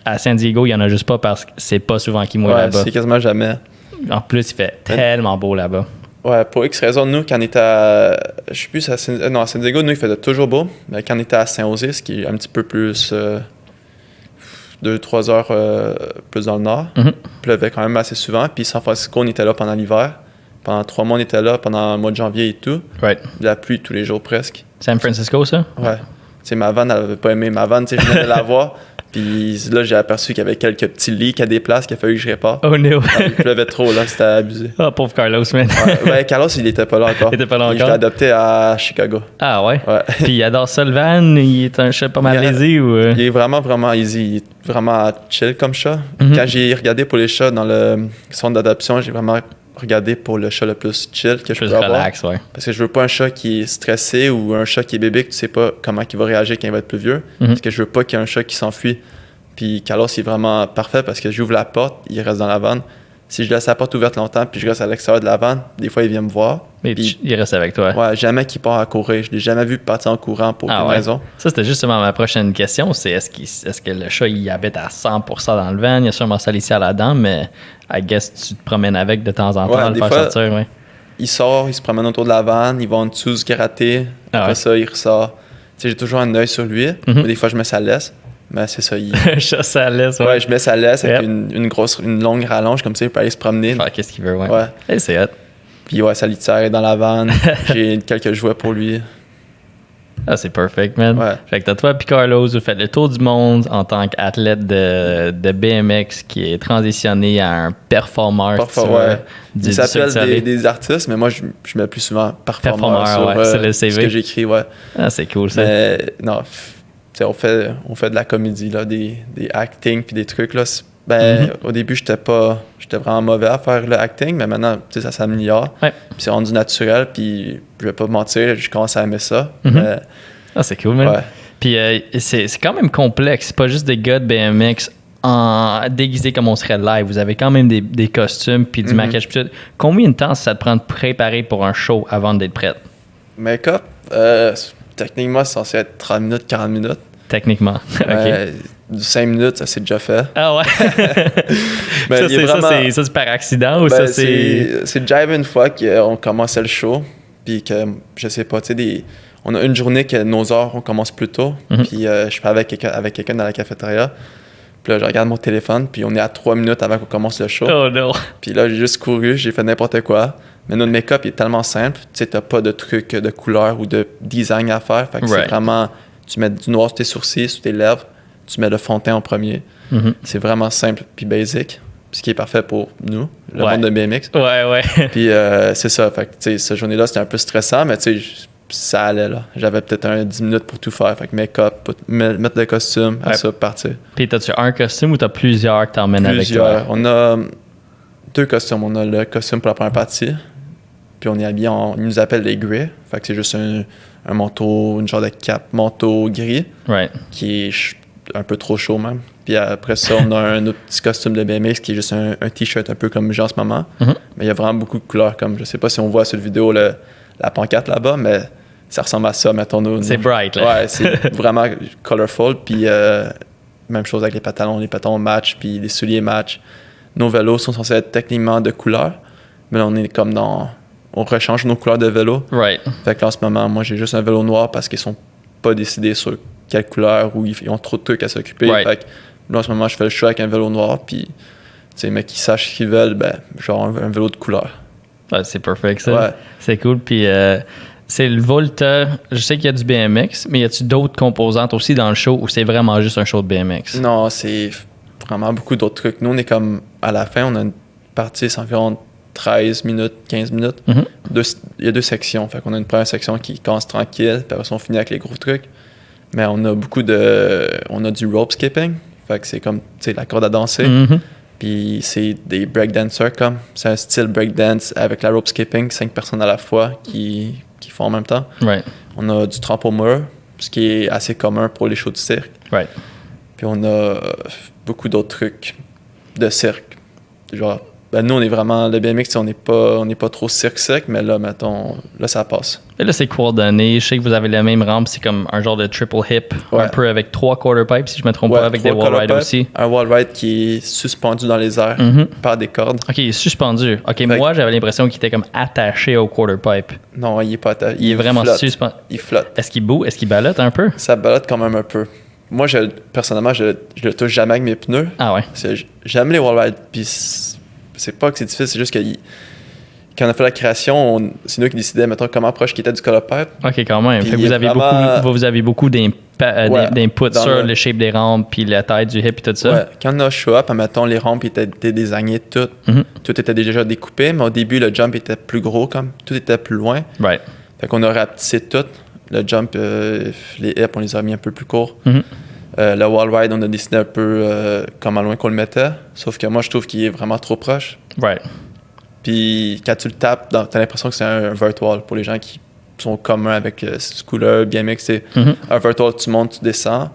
À San Diego, il n'y en a juste pas parce que c'est pas souvent qu'il mouille là-bas. C'est quasiment jamais. En plus, il fait tellement beau là-bas. Ouais, pour X raisons, nous, quand on était à... Je sais plus, à San Diego, nous, il faisait toujours beau. Mais quand on était à Saint-José, ce qui est un petit peu plus... 2-3 heures plus dans le nord, il pleuvait quand même assez souvent. Puis San Francisco, on était là pendant l'hiver. Pendant 3 mois, on était là, pendant le mois de janvier et tout. Right. La pluie tous les jours presque. San Francisco, ça? Ouais. Tu sais, ma vanne, elle avait pas aimé. Ma vanne, tu sais, je venais de la voir. Puis là, j'ai aperçu qu'il y avait quelques petits leaks à des places qu'il a fallu que je répare. Oh no! Il pleuvait trop, là, c'était abusé. Ah, pauvre Carlos, man. Ouais, Carlos, il était pas là encore. Il était pas là encore? Je l'ai adopté à Chicago. Ah ouais? Ouais. Puis il adore ça, le van? Il est un chat pas mal lazy ou... Il est vraiment, vraiment easy. Il est vraiment chill comme chat. Quand j'ai regardé pour les chats dans le centre d'adoption, j'ai vraiment regardé pour le chat le plus chill que je peux avoir. Relax, ouais. Parce que je veux pas un chat qui est stressé ou un chat qui est bébé que tu sais pas comment il va réagir quand il va être plus vieux. Parce que je veux pas qu'il y ait un chat qui s'enfuit. Puis Carlos, il est vraiment parfait parce que j'ouvre la porte, il reste dans la vanne. Si je laisse la porte ouverte longtemps puis je reste à l'extérieur de la vanne, des fois, il vient me voir. Mais puis, il reste avec toi. Ouais, jamais qu'il part à courir. Je l'ai jamais vu partir en courant pour aucune raison. Ça, c'était justement ma prochaine question. C'est est-ce que le chat, il habite à 100% dans le van? Il y a sûrement ça ici à la dent, mais I guess tu te promènes avec de temps en temps à le faire sortir. Ouais. Il sort, il se promène autour de la vanne, il va en dessous se gratter. Après ça, il ressort. Tu sais, j'ai toujours un œil sur lui. Des fois, je mets sa laisse. Mais c'est ça, Un chat, sa laisse, ouais, je mets sa laisse avec une longue rallonge, comme ça, il peut aller se promener. Faire qu'est-ce qu'il veut, ouais. Hey, c'est hot. Puis sa litière est dans la vanne. J'ai quelques jouets pour lui. Ah, c'est perfect, man. Ouais. Fait que toi puis Carlos, vous faites le tour du monde en tant qu'athlète de BMX qui est transitionné à un performeur Ouais. du Ils s'appellent circuit. des artistes, mais moi, je mets plus souvent performeur sur ouais, c'est le CV. ce que j'écris, ouais. Ah, c'est cool, ça. Mais non, tu sais, on fait de la comédie, là, des acting puis des trucs, là. Au début, j'étais vraiment mauvais à faire le acting, mais maintenant, tu sais, ça s'améliore. Ouais. Puis c'est rendu naturel, puis je vais pas mentir, je commence à aimer ça. Ah, c'est cool, man. Ouais. Puis c'est quand même complexe. C'est pas juste des gars de BMX déguisés comme on serait live. Vous avez quand même des costumes puis du maquillage. Puis tout. Combien de temps ça te prend de préparer pour un show avant d'être prête? Make-up, techniquement, c'est censé être 30 minutes, 40 minutes. Techniquement. OK. 5 minutes, ça c'est déjà fait. Ah ouais? Mais ça, c'est par accident ou ça, c'est... C'est déjà arrivé une fois qu'on commençait le show, puis que, je sais pas, tu sais, on a une journée que nos heures, on commence plus tôt, puis je suis pas avec quelqu'un dans la cafétéria, puis là, je regarde mon téléphone, puis on est à 3 minutes avant qu'on commence le show. Oh non! Puis là, j'ai juste couru, j'ai fait n'importe quoi. Mais notre make-up il est tellement simple, tu sais, t'as pas de trucs de couleur ou de design à faire, fait que c'est vraiment, tu mets du noir sur tes sourcils, sur tes lèvres, tu mets le fond de teint en premier. C'est vraiment simple puis basic, ce qui est parfait pour nous, le monde de BMX. Ouais. Puis c'est ça, fait que tu sais, cette journée-là, c'était un peu stressant, mais tu sais, ça allait là. J'avais peut-être 10 minutes pour tout faire, fait que make-up, mettre le costume, à ça, partir. Puis t'as-tu un costume ou t'as plusieurs que t'emmènes avec toi? On a 2 costumes. On a le costume pour la première partie, puis on est habillé ils nous appellent les Grey, fait que c'est juste un manteau, une genre de cape manteau gris, qui est un peu trop chaud même. Puis après ça, on a un autre petit costume de BMX qui est juste un t-shirt un peu comme j'ai en ce moment. Mais il y a vraiment beaucoup de couleurs, comme je sais pas si on voit sur la vidéo la pancarte là-bas, mais ça ressemble à ça, mettons. C'est bright, là. Ouais, c'est vraiment colorful. Puis même chose avec les patins match, puis les souliers match. Nos vélos sont censés être techniquement de couleur, mais là, on est comme on rechange nos couleurs de vélo. Fait que là, en ce moment, moi, j'ai juste un vélo noir parce qu'ils sont pas décidés sur quelle couleur ou ils ont trop de trucs à s'occuper. Fait que là, en ce moment, je fais le choix avec un vélo noir, puis, tu sais, mais qui sachent ce qu'ils veulent, genre un vélo de couleur. Ouais, c'est perfect, ça. Ouais. C'est cool. Puis, c'est le Volta. Je sais qu'il y a du BMX, mais y a-tu d'autres composantes aussi dans le show ou c'est vraiment juste un show de BMX? Non, c'est vraiment beaucoup d'autres trucs. Nous, on est comme, à la fin, on a une partie, c'est environ 13 minutes, 15 minutes. Il y a 2 sections. Fait qu'on a une première section qui commence tranquille, puis après ça, on finit avec les gros trucs. Mais on a on a du rope skipping. Fait que c'est comme, tu sais, la corde à danser. Puis c'est des breakdancers, comme. C'est un style breakdance avec la rope skipping, 5 personnes à la fois qui font en même temps. On a du trampo-mur, ce qui est assez commun pour les shows de cirque. Puis on a beaucoup d'autres trucs de cirque. Genre, nous, on est vraiment, le BMX, on n'est pas trop cirque-cirque, mais là, mettons, là, ça passe. Et là, c'est coordonné. Je sais que vous avez la même rampe. C'est comme un genre de triple hip, un peu avec 3 quarter pipes, si je me trompe pas, avec des wall rides aussi. Un wall ride qui est suspendu dans les airs par des cordes. OK, il est suspendu. OK, moi, j'avais l'impression qu'il était comme attaché au quarter pipe. Non, il est pas attaché. Il est vraiment suspendu. Il flotte. Est-ce qu'il bouge? Est-ce qu'il ballotte un peu? Ça ballotte quand même un peu. Moi, personnellement, je le touche jamais avec mes pneus. Ah ouais? J'aime les wall rides, puis c'est pas que c'est difficile, c'est juste que quand on a fait la création, c'est nous qui décidions, mettons, comment proche qu'il était du color pipe. OK, quand même. Fait que vous avez beaucoup d'input sur le shape des rampes, puis la taille du hip et tout ça. Ouais. Quand on a show up, mettons, les rampes étaient désignées toutes. Tout était déjà découpé, mais au début, le jump était plus gros, comme. Tout était plus loin. Fait qu'on a rapetissé tout. Le jump, les hips, on les a mis un peu plus courts. Le wall ride, on a décidé un peu comment loin qu'on le mettait. Sauf que moi, je trouve qu'il est vraiment trop proche. Puis quand tu le tapes, t'as l'impression que c'est un virtual pour les gens qui sont communs avec scooter, BMX. C'est un virtual, tu montes, tu descends.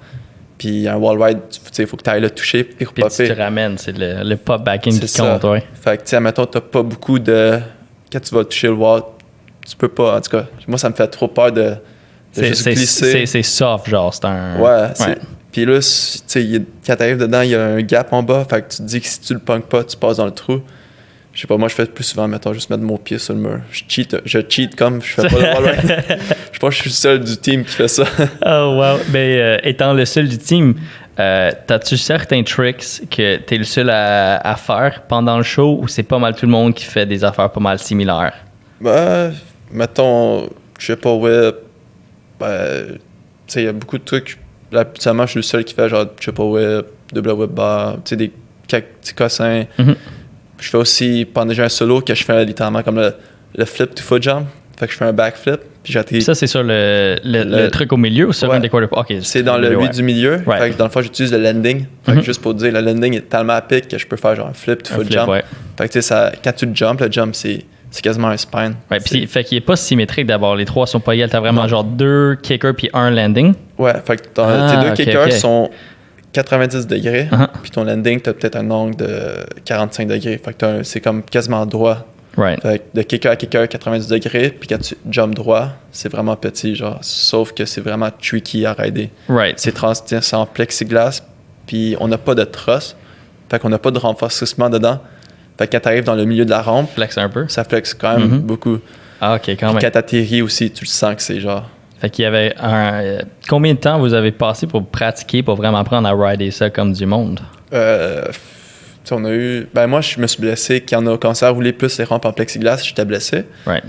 Puis un wall ride, il faut que tu ailles le toucher puis repopper. Puis tu te ramènes, c'est le pop back-in qui compte. Fait que, tu sais, admettons, t'as pas beaucoup de. Quand tu vas toucher le wall, tu peux pas. En tout cas, moi, ça me fait trop peur de juste glisser. C'est soft, genre, c'est un. Ouais. Puis là, tu sais, quand t'arrives dedans, il y a un gap en bas. Fait que tu te dis que si tu le punks pas, tu passes dans le trou. Je sais pas, moi, je fais plus souvent, mettons, juste mettre mon pied sur le mur. Je cheat comme, je fais pas le wall ride. Je pense que je suis le seul du team qui fait ça. Oh, wow. Mais étant le seul du team, t'as-tu certains tricks que t'es le seul à faire pendant le show ou c'est pas mal tout le monde qui fait des affaires pas mal similaires? Mettons, je sais pas, ouais. tu sais, il y a beaucoup de trucs. Là, habituellement, je suis le seul qui fait genre triple whip, double whip bar, tu sais, quelques petits cossins. Je fais aussi, pendant déjà un solo, que je fais littéralement comme le flip to foot jump. Fait que je fais un backflip, puis j'atterris. Ça, c'est sur le truc au milieu ou sur un des quarter? OK. C'est dans le 8 du milieu. Fait que dans le fond, j'utilise le landing. Fait que juste pour dire, le landing est tellement à pic que je peux faire genre un flip to foot jump. Fait que tu sais, quand tu jump, le jump, c'est quasiment un spine. Ouais, puis fait qu'il est pas symétrique d'abord. Les trois sont pas égales. T'as vraiment genre 2 kickers puis un landing. Ouais, fait que tes 2 kickers sont 90 degrés, puis ton landing, t'as peut-être un angle de 45 degrés. Fait que c'est comme quasiment droit. Right. Fait que de kicker à kicker, 90 degrés, puis quand tu jump droit, c'est vraiment petit, genre, sauf que c'est vraiment tricky à rider. Right. C'est en plexiglas, puis on n'a pas de truss, fait qu'on n'a pas de renforcement dedans. Fait que quand t'arrives dans le milieu de la rampe, Flex un peu. ça flexe quand même beaucoup. Ah, OK, quand même. Quand t'atterris aussi, tu le sens que c'est genre... Fait qu'il y avait combien de temps vous avez passé pour pratiquer, pour vraiment apprendre à rider ça comme du monde? On a eu... Ben moi, je me suis blessé quand on a commencé à rouler plus les rampes en plexiglas, j'étais blessé. Right.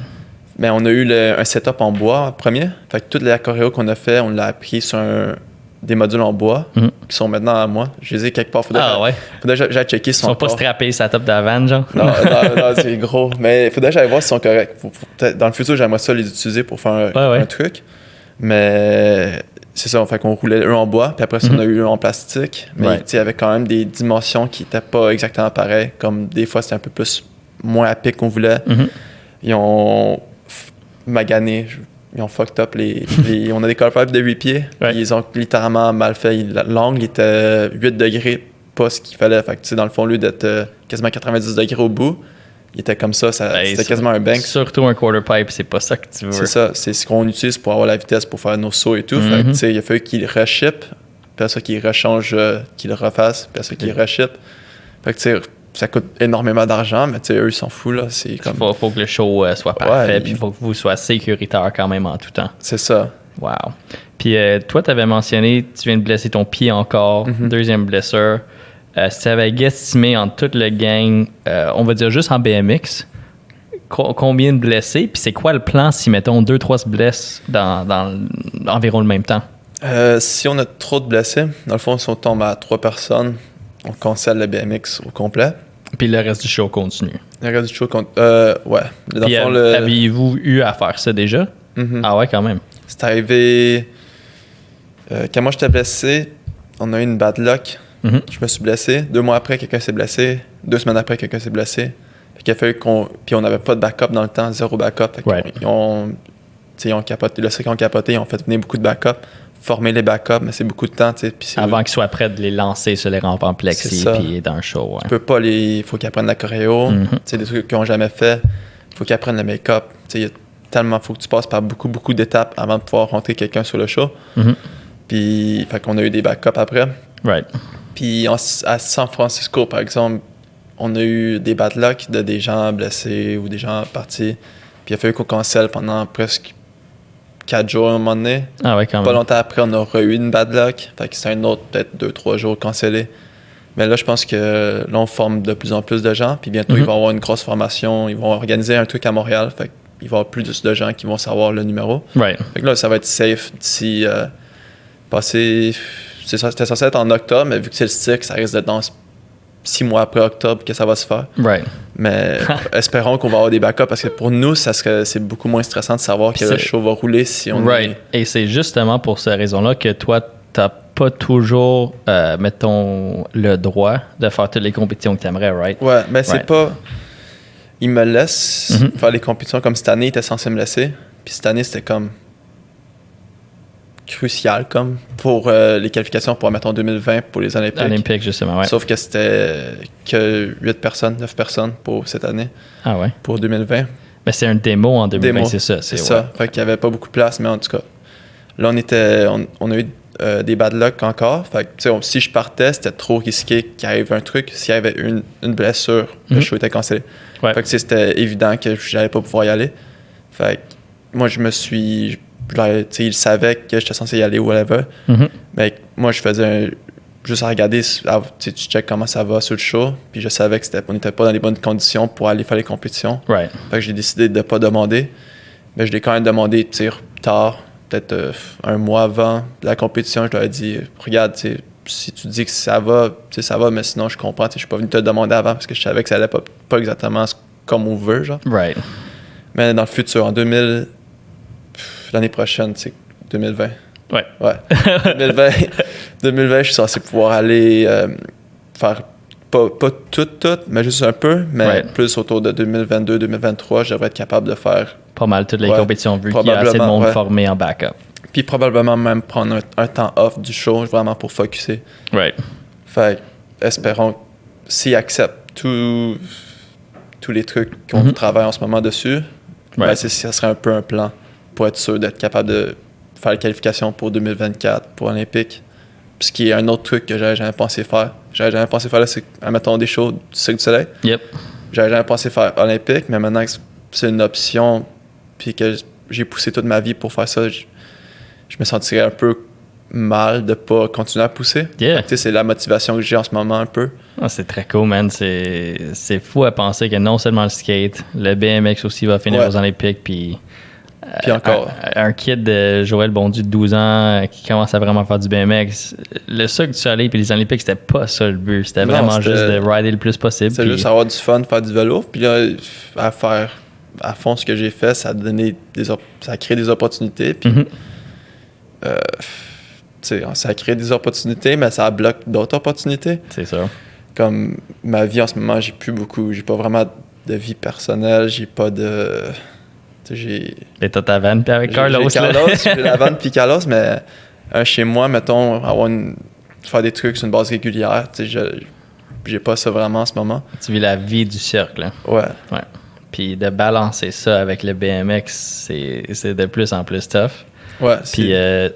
Mais on a eu un setup en bois en premier. Fait que toute la choréo qu'on a fait, on l'a appris sur des modules en bois qui sont maintenant à moi. Je les ai quelque part. Faudrait que j'aille checker si ils sont pas strappés sur la top de la van, genre? Non, c'est gros. Mais faudrait que j'aille voir s'ils sont corrects. Dans le futur, j'aimerais ça les utiliser pour faire un truc. Mais... C'est ça, fait qu'on roulait eux en bois, puis après ça, on a eu eux en plastique. Mais il y avait quand même des dimensions qui n'étaient pas exactement pareilles. Comme des fois, c'était un peu plus moins à pic qu'on voulait. Ils ont magané, ils ont fucked up on a des colpables de 8 pieds. Ils ont littéralement mal fait. L'angle était 8 degrés, pas ce qu'il fallait. Fait que dans le fond, au lieu d'être quasiment 90 degrés au bout, il était comme ça, c'était quasiment un bank. Surtout un quarter pipe, c'est pas ça que tu veux. C'est ça, c'est ce qu'on utilise pour avoir la vitesse pour faire nos sauts et tout. Fait que, il a fallu qu'il reship, puis après ça qu'il rechange, qu'il le refasse, puis après ça qu'il reship. Fait que ça coûte énormément d'argent, mais eux ils s'en foutent là. C'est comme... faut que le show soit parfait, puis il faut que vous soyez sécuritaire quand même en tout temps. C'est ça. Wow. Puis toi, tu avais mentionné, tu viens de blesser ton pied encore, deuxième blessure. Si tu avais guesstimé en toute le gang, on va dire juste en BMX, combien de blessés? Puis c'est quoi le plan si, mettons, 2-3 se blessent dans environ le même temps? Si on a trop de blessés, dans le fond, si on tombe à 3 personnes, on cancelle le BMX au complet. Puis le reste du show continue? Le reste du show continue. Ouais. Dans puis aviez-vous eu à faire ça déjà? Ah ouais, quand même. C'est arrivé... quand moi, j'étais blessé, on a eu une bad luck. Je me suis blessé. 2 mois après, quelqu'un s'est blessé. 2 semaines après, quelqu'un s'est blessé. Puis on n'avait pas de backup dans le temps, 0 backup. Ils ont capoté. Le truc qu'ils ont capoté, ils ont fait venir beaucoup de backup, former les backups, mais c'est beaucoup de temps. Avant qu'ils soient prêts de les lancer sur les rampes en plexi puis dans le show. Ouais. Tu peux pas il faut qu'ils apprennent la choréo. Des trucs qu'ils n'ont jamais fait. Il faut qu'ils apprennent le make-up. Il faut que tu passes par beaucoup, beaucoup d'étapes avant de pouvoir rentrer quelqu'un sur le show. Puis, fait qu'on a eu des backups après. Right. Puis à San Francisco, par exemple, on a eu des bad luck de des gens blessés ou des gens partis. Puis il a fallu qu'on cancelle pendant presque 4 jours à un moment donné. Ah ouais, quand même. Pas longtemps après, on a eu une bad luck. Fait que c'est un autre, peut-être 2-3 jours cancellé. Mais là, je pense que là, on forme de plus en plus de gens. Puis bientôt, ils vont avoir une grosse formation. Ils vont organiser un truc à Montréal. Fait qu'il va y avoir plus de gens qui vont savoir le numéro. Right. Fait que là, ça va être safe d'ici passer... C'était censé être en octobre, mais vu que c'est le stick, ça risque d'être dans 6 mois après octobre que ça va se faire. Right. Mais espérons qu'on va avoir des backups parce que pour nous, c'est beaucoup moins stressant de savoir que le show va rouler si on est... Et c'est justement pour cette raison-là que toi, t'as pas toujours, mettons, le droit de faire toutes les compétitions que tu aimerais, right? Ouais, mais c'est pas... Il me laisse faire les compétitions comme cette année, il était censé me laisser. Puis cette année, c'était comme... crucial comme pour les qualifications pour, mettons, 2020 pour les Olympiques. Justement, ouais. Sauf que c'était que 9 personnes pour cette année. Ah ouais? Pour 2020. Mais c'est un démo en 2020, c'est ça. C'est ça. Fait qu'il n'y avait pas beaucoup de place, mais en tout cas, là, on a eu des bad luck encore. Fait que, si je partais, c'était trop risqué qu'il arrive un truc. S'il y avait une blessure, le show était cancellé. Ouais. Fait que c'était évident que j'allais pas pouvoir y aller. Fait que moi, je me suis... il savait que j'étais censé y aller ou whatever. Mais moi, je faisais juste à regarder, tu check comment ça va sur le show. Puis je savais qu'on n'était pas dans les bonnes conditions pour aller faire les compétitions. Right. Fait que j'ai décidé de ne pas demander. Mais je l'ai quand même demandé tard, peut-être un mois avant la compétition, je leur ai dit, regarde, si tu dis que ça va, ça va, mais sinon je comprends, je suis pas venu te le demander avant parce que je savais que ça allait pas exactement comme on veut, genre. Right. Mais dans le futur, l'année prochaine, 2020. Ouais. 2020, je suis censé pouvoir aller faire pas tout, mais juste un peu, mais plus autour de 2022-2023, je devrais être capable de faire pas mal toutes les compétitions vu qu'il y a assez de monde formé en backup. Puis probablement même prendre un temps off du show vraiment pour focusser. Right. Fait espérons s'ils acceptent tous les trucs qu'on travaille en ce moment dessus, ben ça serait un peu un plan pour être sûr d'être capable de faire la qualification pour 2024 pour Olympique. Ce qui est un autre truc que j'avais jamais pensé faire. J'avais jamais pensé faire là, c'est, admettons, des shows du Cirque du Soleil. Yep. J'avais jamais pensé faire Olympique, mais maintenant que c'est une option, puis que j'ai poussé toute ma vie pour faire ça, je me sentirais un peu mal de pas continuer à pousser. Yeah. C'est la motivation que j'ai en ce moment un peu. Ah, c'est très cool, man. C'est fou à penser que non seulement le skate, le BMX aussi va finir aux Olympiques, puis encore. Un kid de Joël Bondu de 12 ans qui commence à vraiment faire du BMX, le Cirque du Soleil et les Olympiques, c'était pas ça le but. C'était vraiment juste de rider le plus possible. C'est juste avoir du fun, faire du vélo. Puis là, à fond ce que j'ai fait, ça a créé des opportunités. Puis, ça a créé des opportunités, mais ça bloque d'autres opportunités. C'est ça. Comme ma vie en ce moment, j'ai pas vraiment de vie personnelle, j'ai pas de... Et t'as ta vanne puis avec Carlos. J'ai la vanne puis Carlos, mais chez moi, mettons, faire des trucs sur une base régulière, j'ai pas ça vraiment en ce moment. Tu vis la vie du cirque, là. Ouais. Puis de balancer ça avec le BMX, c'est de plus en plus tough. Ouais. Puis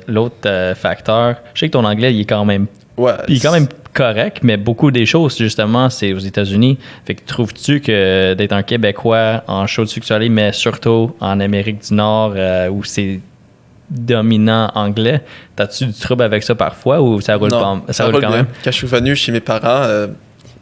l'autre facteur, je sais que ton anglais, il est quand même correct, mais beaucoup des choses, justement, c'est aux États-Unis. Fait que trouves-tu que d'être un Québécois en show de Cirque du Soleil, mais surtout en Amérique du Nord, où c'est dominant anglais, t'as-tu du trouble avec ça parfois ou ça roule non, pas? Ça roule quand bien. même? Quand je suis venu chez mes parents,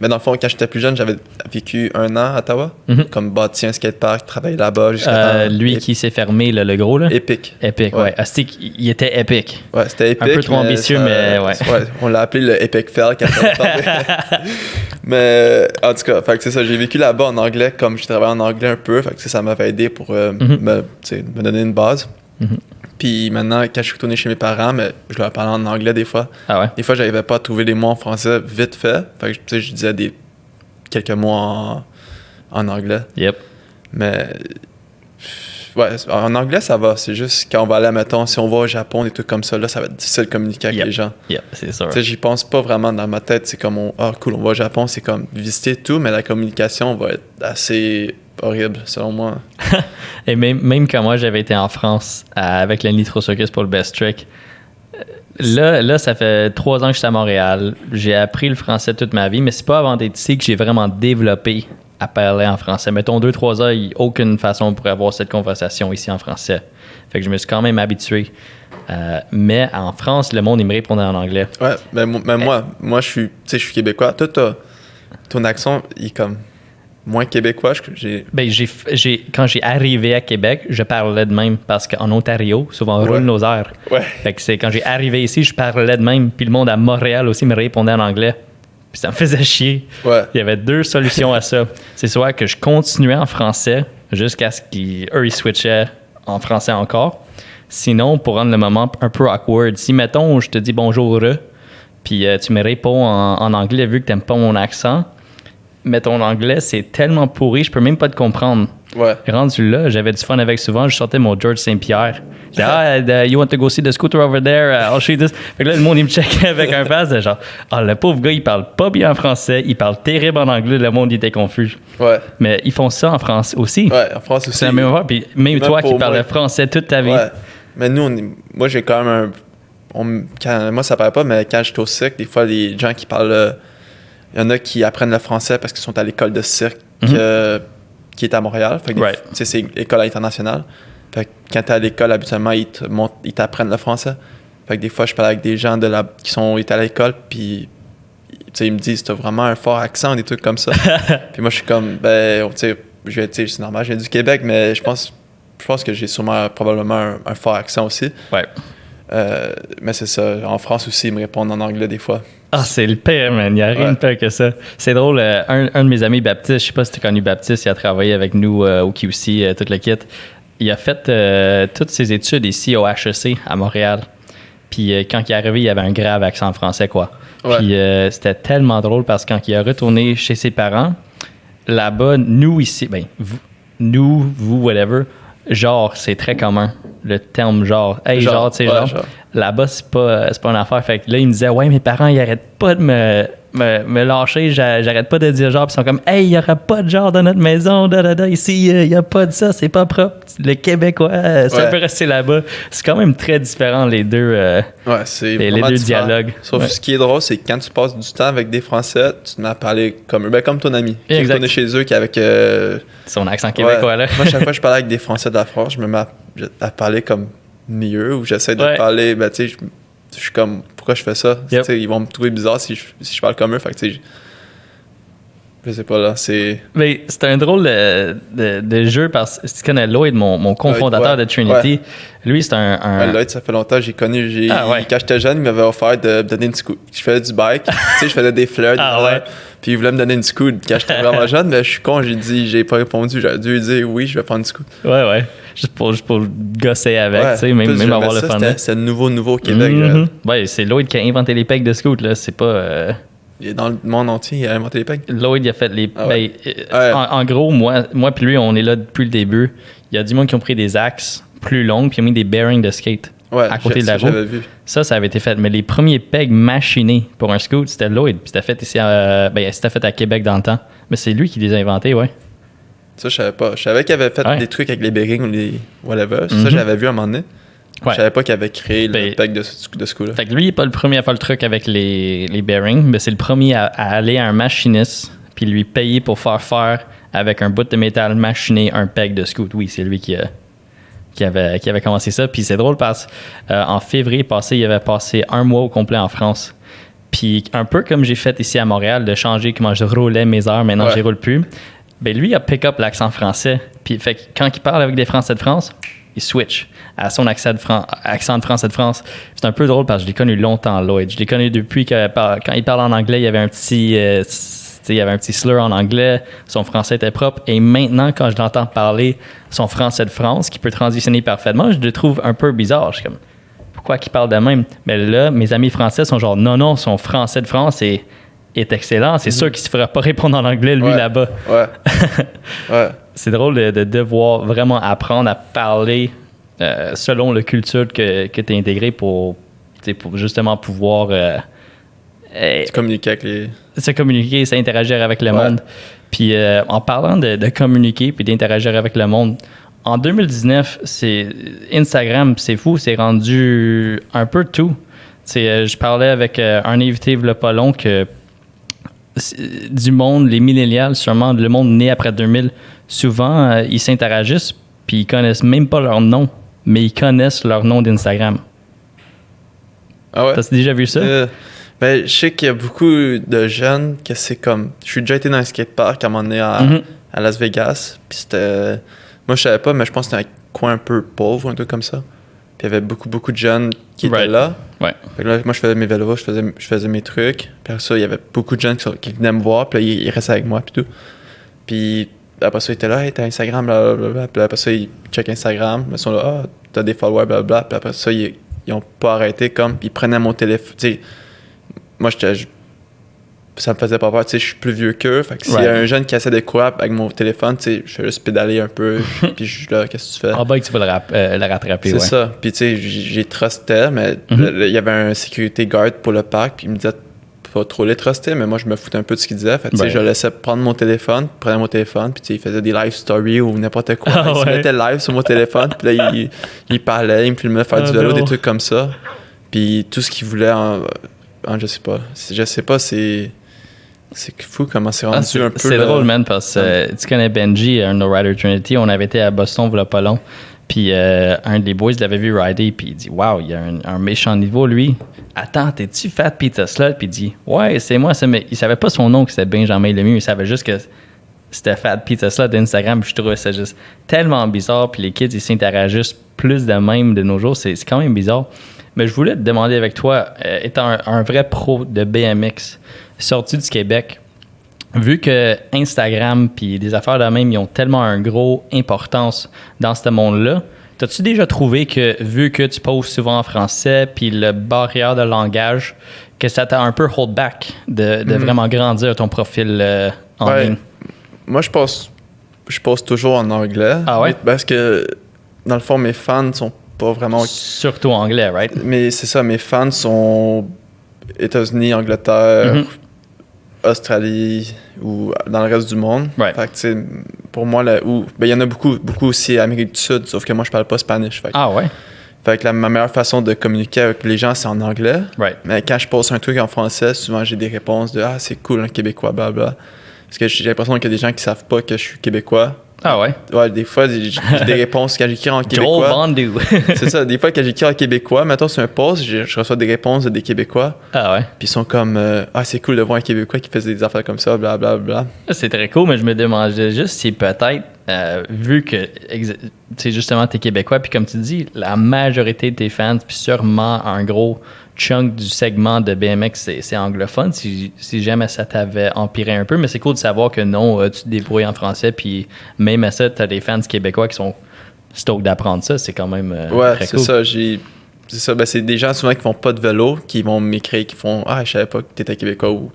mais dans le fond, quand j'étais plus jeune, j'avais vécu 1 an à Ottawa, comme bâti un skatepark, travaillé là-bas jusqu'à temps. Lui qui s'est fermé, le gros, là? Épique. Épique, ouais. Astic, il était épique. Ouais, c'était épique. Un peu trop ambitieux, mais ouais. On l'a appelé le Epic Fail quand on parlait. Mais en tout cas, fait que c'est ça. J'ai vécu là-bas en anglais, comme je travaillais en anglais un peu. Fait que ça m'avait aidé pour me donner une base. Puis maintenant, quand je suis retourné chez mes parents, mais je leur parlais en anglais des fois. Ah ouais? Des fois, j'arrivais pas à trouver des mots en français vite fait. Fait que je disais quelques mots en anglais. Yep. Mais ouais, en anglais, ça va. C'est juste quand on va aller, mettons, si on va au Japon, des trucs comme ça, là, ça va être difficile de communiquer avec les gens. Yep, c'est sûr. Tu sais, j'y pense pas vraiment dans ma tête. C'est comme, cool, on va au Japon, c'est comme visiter tout, mais la communication va être assez horrible, selon moi. Et même quand moi, j'avais été en France avec le Nitro Circus pour le Best Trick, là, ça fait 3 ans que je suis à Montréal. J'ai appris le français toute ma vie, mais c'est pas avant d'être ici que j'ai vraiment développé à parler en français. Mettons 2-3 ans, il n'y a aucune façon pour avoir cette conversation ici en français. Fait que je me suis quand même habitué. Mais en France, le monde, il me répondait en anglais. Ouais, mais moi je suis québécois. Toi, ton accent, il est comme moins québécois. Quand j'ai arrivé à Québec, je parlais de même parce qu'en Ontario, souvent, on roule nos airs. Ouais. Fait que c'est quand j'ai arrivé ici, je parlais de même. Puis le monde à Montréal aussi me répondait en anglais. Puis ça me faisait chier. Ouais. Il y avait 2 solutions à ça. C'est soit que je continuais en français jusqu'à ce qu'eux, ils switchaient en français encore. Sinon, pour rendre le moment un peu awkward, si, mettons, je te dis bonjour, puis tu me réponds en anglais vu que t'aimes pas mon accent, mais ton anglais, c'est tellement pourri, je peux même pas te comprendre. Ouais. Rendu là, j'avais du fun avec souvent, je sortais mon George Saint-Pierre. Je disais, you want to go see the scooter over there? I'll show you this. Fait que là, le monde, il me checkait avec un face de genre, le pauvre gars, il parle pas bien en français, il parle terrible en anglais, le monde, il était confus. Ouais. Mais ils font ça en France aussi. Ouais, en France aussi. C'est la même affaire. Puis même toi qui parlais français toute ta vie. Ouais. Mais moi, j'ai quand même moi, ça paraît pas, mais quand j'étais au cirque, des fois, les gens qui parlent. Il y en a qui apprennent le français parce qu'ils sont à l'école de cirque qui est à Montréal. Fait que c'est une école internationale. Fait que quand t'es à l'école, habituellement, ils t'apprennent le français. Fait que des fois, je parle avec des gens qui sont à l'école, puis ils me disent, t'as vraiment un fort accent, des trucs comme ça. Puis moi, je suis comme, c'est normal, je viens du Québec, mais je pense je pense que j'ai probablement un fort accent aussi. Ouais. Mais c'est ça. En France aussi, ils me répondent en anglais des fois. Ah, c'est le pire, man. Il n'y a rien de pire que ça. C'est drôle. Un de mes amis, Baptiste, je sais pas si tu as connu Baptiste, il a travaillé avec nous au QC, tout le kit. Il a fait toutes ses études ici au HEC à Montréal. Puis quand il est arrivé, il avait un grave accent français, quoi. Ouais. Puis c'était tellement drôle parce que quand il est retourné chez ses parents, là-bas, nous ici, vous, whatever, genre, c'est très commun. Le terme genre. Hey, genre, tu sais, genre. Là-bas, c'est pas une affaire. Fait que là, il me disait, ouais, mes parents, ils arrêtent pas de me lâcher. J'arrête pas de dire genre. Puis ils sont comme, hey, il y aura pas de genre dans notre maison. Ici, il y a pas de ça. C'est pas propre. Le Québécois, ça peut rester là-bas. C'est quand même très différent, les deux. C'est les deux dialogues. Sauf ce qui est drôle, c'est que quand tu passes du temps avec des Français, tu te mets à parler comme eux. Ben, comme ton ami. Qui est retourné chez eux, qui est avec. Son accent québécois, là. Moi, chaque fois que je parlais avec des Français de la France, je me mets à parler comme mieux, ou j'essaie de parler, ben tu sais, je suis comme, pourquoi je fais ça? Yep. Ils vont me trouver bizarre si je parle comme eux, fait que tu sais, je sais pas, là, c'est... Mais c'est un drôle de jeu parce que tu connais Lloyd, mon cofondateur de Trinity. Lui, c'est un... Lloyd, ça fait longtemps, j'ai connu, quand j'étais jeune, il m'avait offert de me donner une scoot. Je faisais du bike, tu sais, je faisais des fleurs, puis il voulait me donner une scoot. Quand j'étais vraiment jeune, mais je suis con, j'ai pas répondu, j'aurais dû lui dire oui, je vais prendre une scoot. Ouais. Juste pour gosser avec, tu sais, même avoir le fun. C'est nouveau au Québec. Ouais, c'est Lloyd qui a inventé les pegs de scoot, là, c'est pas... Il est dans le monde entier, il a inventé les pegs. Lloyd, il a fait les... En gros, moi puis lui, on est là depuis le début. Il y a du monde qui ont pris des axes plus longues puis ils ont mis des bearings de skate à côté de la roue. Vu. Ça avait été fait. Mais les premiers pegs machinés pour un scoot, c'était Lloyd. Puis c'était fait ici c'était fait à Québec dans le temps. Mais c'est lui qui les a inventés, ouais. Ça, je savais pas. Je savais qu'il avait fait des trucs avec les bearings ou les whatever. Ça, j'avais vu à un moment donné. Je savais pas qu'il avait créé le peg de ce coup-là. Fait que lui, il n'est pas le premier à faire le truc avec les bearings, mais c'est le premier à aller à un machiniste puis lui payer pour faire avec un bout de métal machiné un peg de scoot. Oui, c'est lui qui avait commencé ça. Puis c'est drôle parce qu'en février passé, il avait passé 1 mois au complet en France. Puis un peu comme j'ai fait ici à Montréal, de changer comment je roulais mes heures, maintenant je ne roule plus. Ben lui, il a pick up l'accent français. Puis fait que quand il parle avec des Français de France, il switch à son accent de Français de France. C'est un peu drôle parce que je l'ai connu longtemps, Lloyd. Je l'ai connu depuis quand il parle en anglais, il y avait un petit slur en anglais. Son français était propre. Et maintenant, quand je l'entends parler son français de France, qui peut transitionner parfaitement, je le trouve un peu bizarre. Je suis comme, pourquoi qu'il parle de même? Mais là, mes amis français sont genre, non, son français de France est excellent. C'est sûr qu'il ne se fera pas répondre en anglais, lui, là-bas. Ouais. C'est drôle de devoir vraiment apprendre à parler selon la culture que tu as intégrée pour justement pouvoir communiquer avec les... se communiquer, s'interagir avec le monde. Puis en parlant de communiquer puis d'interagir avec le monde, en 2019, Instagram, c'est fou, c'est rendu un peu tout. Je parlais avec un invité il y a pas long que du monde, les millénials, sûrement le monde né après 2000, souvent, ils s'interagissent puis ils connaissent même pas leur nom, mais ils connaissent leur nom d'Instagram. Ah ouais? T'as déjà vu ça? Ben, je sais qu'il y a beaucoup de jeunes que c'est comme... Je suis déjà été dans un skatepark à un moment donné à Las Vegas, puis c'était... Moi, je savais pas, mais je pense que c'était un coin un peu pauvre, un truc comme ça. Puis il y avait beaucoup de jeunes qui étaient là. Ouais. Fait que là, moi, je faisais mes vélos, je faisais mes trucs. Puis après ça, il y avait beaucoup de jeunes qui venaient me voir, puis là, ils restaient avec moi, puis tout. Puis après ça, ils étaient là, hey, t'as Instagram, blablabla. Puis après ça, ils checkent Instagram, ils sont là, ah, t'as des followers, blablabla. Puis après ça, ils ont pas arrêté, comme, ils prenaient mon téléphone. Tu sais, moi, ça me faisait pas peur, tu sais, je suis plus vieux qu'eux. Fait que s'il y a un jeune qui essaie de courir avec mon téléphone, tu sais, je fais juste pédaler un peu, puis je suis là, qu'est-ce que tu fais? En bas, que tu vas le rattraper, c'est ça. Puis tu sais, j'ai trusté, mais il y avait un security guard pour le parc, puis il me disait pas trop les truster, mais moi, je me foutais un peu de ce qu'il disait. Fait que tu sais, je laissais prendre mon téléphone, prenais mon téléphone, puis tu sais, il faisait des live stories ou n'importe quoi. Il se mettait live sur mon téléphone, puis là, il parlait, il me filmait faire du vélo, des trucs comme ça. Puis tout ce qu'il voulait je sais pas, c'est fou comment c'est rendu un peu... C'est drôle, man, parce que tu connais Benji, un No Rider Trinity, on avait été à Boston il y a pas long, puis un des boys l'avait vu rider, puis il dit « Wow, il y a un méchant niveau, lui. Attends, t'es-tu Fat Pizza Slut? » Puis il dit « Ouais, c'est moi. » Mais il savait pas son nom, que c'était Benjamin Lemieux, il savait juste que cette Fat Pizza Slot d'Instagram. Je trouvais ça juste tellement bizarre. Puis les kids, ils s'interagissent plus de même de nos jours. C'est quand même bizarre. Mais je voulais te demander avec toi, étant un vrai pro de BMX, sorti du Québec, vu que Instagram puis des affaires de même, ils ont tellement un gros importance dans ce monde-là, t'as-tu déjà trouvé que, vu que tu postes souvent en français puis le barrière de langage, que ça t'a un peu hold back de vraiment grandir ton profil en ligne? Moi, je poste toujours en anglais. Ah ouais? Parce que, dans le fond, mes fans sont pas vraiment... Surtout anglais, right? Mais c'est ça, mes fans sont États-Unis, Angleterre, Australie ou dans le reste du monde. Right. Fait que, tu sais, pour moi, il y en a beaucoup aussi Amérique du Sud, sauf que moi, je parle pas Spanish. Ah ouais? Fait que ma meilleure façon de communiquer avec les gens, c'est en anglais. Right. Mais quand je poste un truc en français, souvent, j'ai des réponses de « Ah, c'est cool, un Québécois, blablabla. » Parce que j'ai l'impression qu'il y a des gens qui savent pas que je suis Québécois. Ah ouais? Ouais, des fois, j'ai des réponses quand j'écris en québécois. Joel Bandu. C'est ça, des fois, quand j'écris en québécois, mettons sur un post, je reçois des réponses de des Québécois. Ah ouais? Puis ils sont comme Ah, c'est cool de voir un Québécois qui faisait des affaires comme ça, blablabla. C'est très cool, mais je me demandais juste si peut-être, vu que justement t'es Québécois, puis comme tu dis, la majorité de tes fans, puis sûrement un gros chunk du segment de BMX, c'est anglophone, si jamais ça t'avait empiré un peu, mais c'est cool de savoir que non, tu te débrouilles en français, puis même à ça, t'as des fans québécois qui sont stoked d'apprendre ça, c'est quand même très cool. C'est ça, ben, c'est des gens souvent qui font pas de vélo, qui vont m'écrire, qui font « Ah, je savais pas que t'étais Québécois » ou...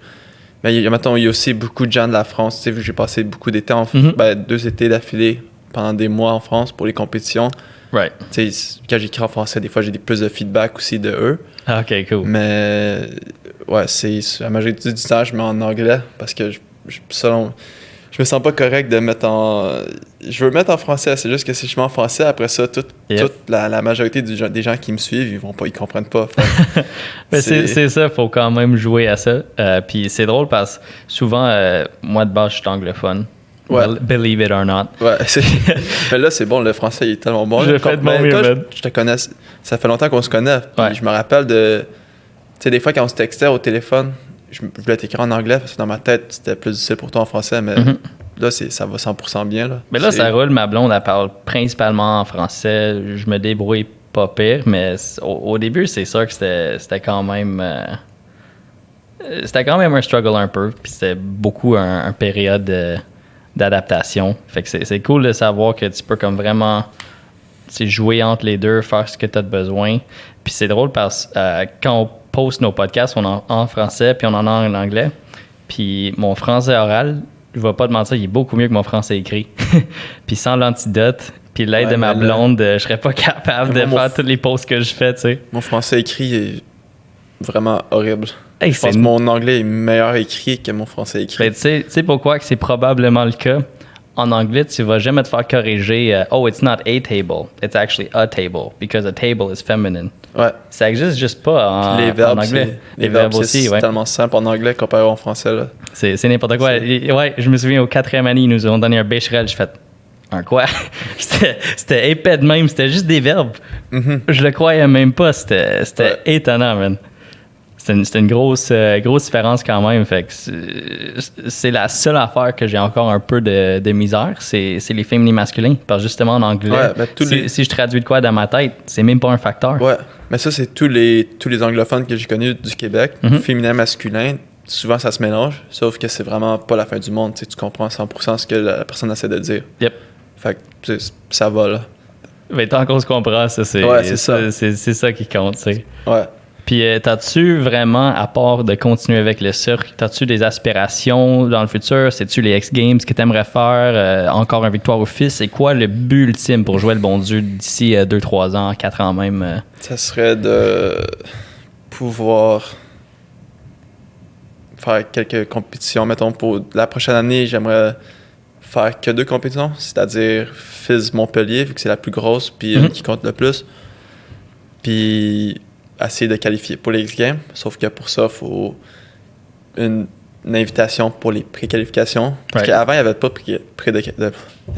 Mais il y a aussi beaucoup de gens de la France, tu sais, vu que j'ai passé beaucoup d'été 2 étés d'affilée pendant des mois en France pour les compétitions. Right. Tu sais, quand j'écris en français, des fois, j'ai plus de feedback aussi de eux. Ah, OK, cool. Mais, ouais, c'est la majorité du temps, je mets en anglais parce que je me sens pas correct de mettre en... Je veux mettre en français, c'est juste que si je mets en français, après ça, toute la majorité des gens qui me suivent, ils comprennent pas. Mais c'est ça, il faut quand même jouer à ça. Puis c'est drôle parce que souvent, moi de base, je suis anglophone. Ouais. Believe it or not. Ouais, mais là, c'est bon, le français, il est tellement bon. Je fais de mon mieux. Je te connais, ça fait longtemps qu'on se connaît. Ouais. Je me rappelle de... Tu sais, des fois, quand on se textait au téléphone, je voulais t'écrire en anglais parce que dans ma tête, c'était plus difficile pour toi en français, mais là, ça va 100% bien. Là. Mais là, ça roule. Ma blonde, elle parle principalement en français. Je me débrouille pas pire, mais au début, c'est sûr que c'était quand même... c'était quand même un struggle un peu, puis c'était beaucoup un période d'adaptation. Fait que c'est cool de savoir que tu peux comme vraiment jouer entre les deux, faire ce que tu as besoin. Puis c'est drôle parce que quand on poste nos podcasts, on en français, puis on en a en anglais. Puis mon français oral, je vais pas te mentir, il est beaucoup mieux que mon français écrit. Puis sans l'antidote, puis l'aide de ma blonde, je serais pas capable de faire tous les posts que je fais, tu sais. Mon français écrit est vraiment horrible. Hey, je pense que mon anglais est meilleur écrit que mon français écrit. Ben, tu sais pourquoi que c'est probablement le cas? En anglais, tu vas jamais te faire corriger « Oh, it's not a table. It's actually a table. Because a table is feminine. » Ouais. Ça existe juste pas en anglais. Les verbes aussi, c'est tellement simple en anglais comparé en français. Là. C'est n'importe quoi. Ouais, je me souviens, au 4e année, ils nous ont donné un bécherel. J'ai fait « Un quoi? » C'était épais de même. C'était juste des verbes. Je le croyais même pas. C'était étonnant, man. C'est une grosse différence quand même. Fait que c'est la seule affaire que j'ai encore un peu de misère, c'est les féminins masculins. Parce que justement, en anglais, si je traduis de quoi dans ma tête, c'est même pas un facteur. Ouais, mais ça, c'est tous les anglophones que j'ai connus du Québec. Féminin, masculin, souvent ça se mélange, sauf que c'est vraiment pas la fin du monde. Tu comprends 100% ce que la personne essaie de dire. Yep. Fait que ça va, là. Mais tant qu'on se comprend, c'est ça qui compte, tu sais. Ouais. Puis, t'as-tu vraiment, à part de continuer avec le cirque, t'as-tu des aspirations dans le futur? C'est-tu les X-Games que t'aimerais faire? Encore une victoire au fils? C'est quoi le but ultime pour jouer le bon Dieu d'ici 2-3 ans, 4 ans même? Ça serait de pouvoir faire quelques compétitions. Mettons, pour la prochaine année, j'aimerais faire que 2 compétitions, c'est-à-dire FIS Montpellier, vu que c'est la plus grosse, puis une qui compte le plus. Puis essayer de qualifier pour les X-Games, sauf que pour ça, il faut une invitation pour les préqualifications. Parce qu'avant, il n'y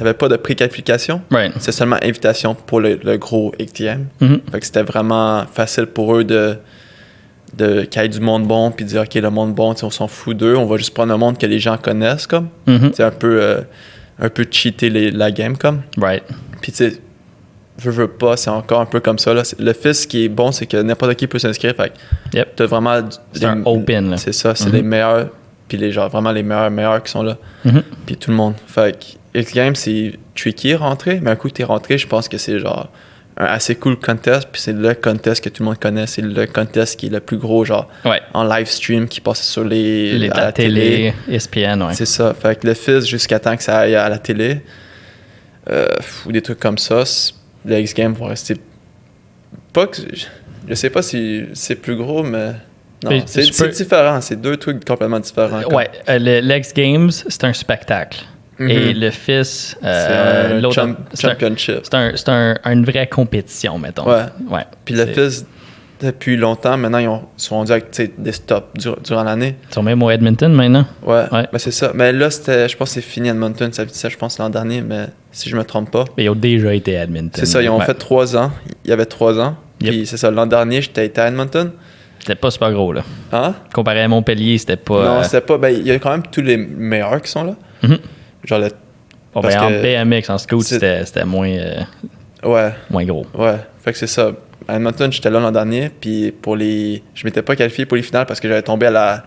avait pas de préqualification. Right. C'est seulement invitation pour le gros X-Game. Fait que c'était vraiment facile pour eux qu'il y ait du monde bon, puis dire, OK, le monde bon, on s'en fout d'eux, on va juste prendre un monde que les gens connaissent, comme. C'est un peu cheater la game, comme. Right. Puis, tu sais, veux pas, c'est encore un peu comme ça, là. Le fils, ce qui est bon, c'est que n'importe qui peut s'inscrire, fait que t'as vraiment... C'est un open, là. C'est ça, c'est les meilleurs, puis vraiment les meilleurs qui sont là. Puis tout le monde. Fait que X-Games, c'est tricky rentrer, mais un coup que t'es rentré, je pense que c'est genre un assez cool contest, puis c'est le contest que tout le monde connaît, c'est le contest qui est le plus gros, genre en live stream, qui passe sur à la télé. ESPN, ouais. C'est ça. Fait que le fils, jusqu'à temps que ça aille à la télé, ou des trucs comme ça, le X-Games vont rester... Pas que... Je sais pas si c'est plus gros, mais... Non, c'est différent. C'est deux trucs complètement différents. Ouais, le X-Games, c'est un spectacle. Et le FIS, c'est un championship. C'est une vraie compétition, mettons. Ouais. Puis le FIS, depuis longtemps, maintenant, ils sont rendus avec des stops durant l'année. Ils sont même au Edmonton maintenant. Ouais. Ben, c'est ça. Mais là, je pense que c'est fini Edmonton. Ça je pense, l'an dernier, mais si je me trompe pas. Mais ils ont déjà été à Edmonton. C'est ça, ils ont fait 3 ans. Il y avait 3 ans. Puis c'est ça, l'an dernier, j'étais été à Edmonton. C'était pas super gros, là. Hein? Comparé à Montpellier, c'était pas... Non, c'était pas... Ben, il y a quand même tous les meilleurs qui sont là. Genre le... en BMX, en scoot, c'était moins... moins gros. Ouais, fait que c'est ça. À Edmonton, j'étais là l'an dernier, puis je m'étais pas qualifié pour les finales parce que j'avais tombé à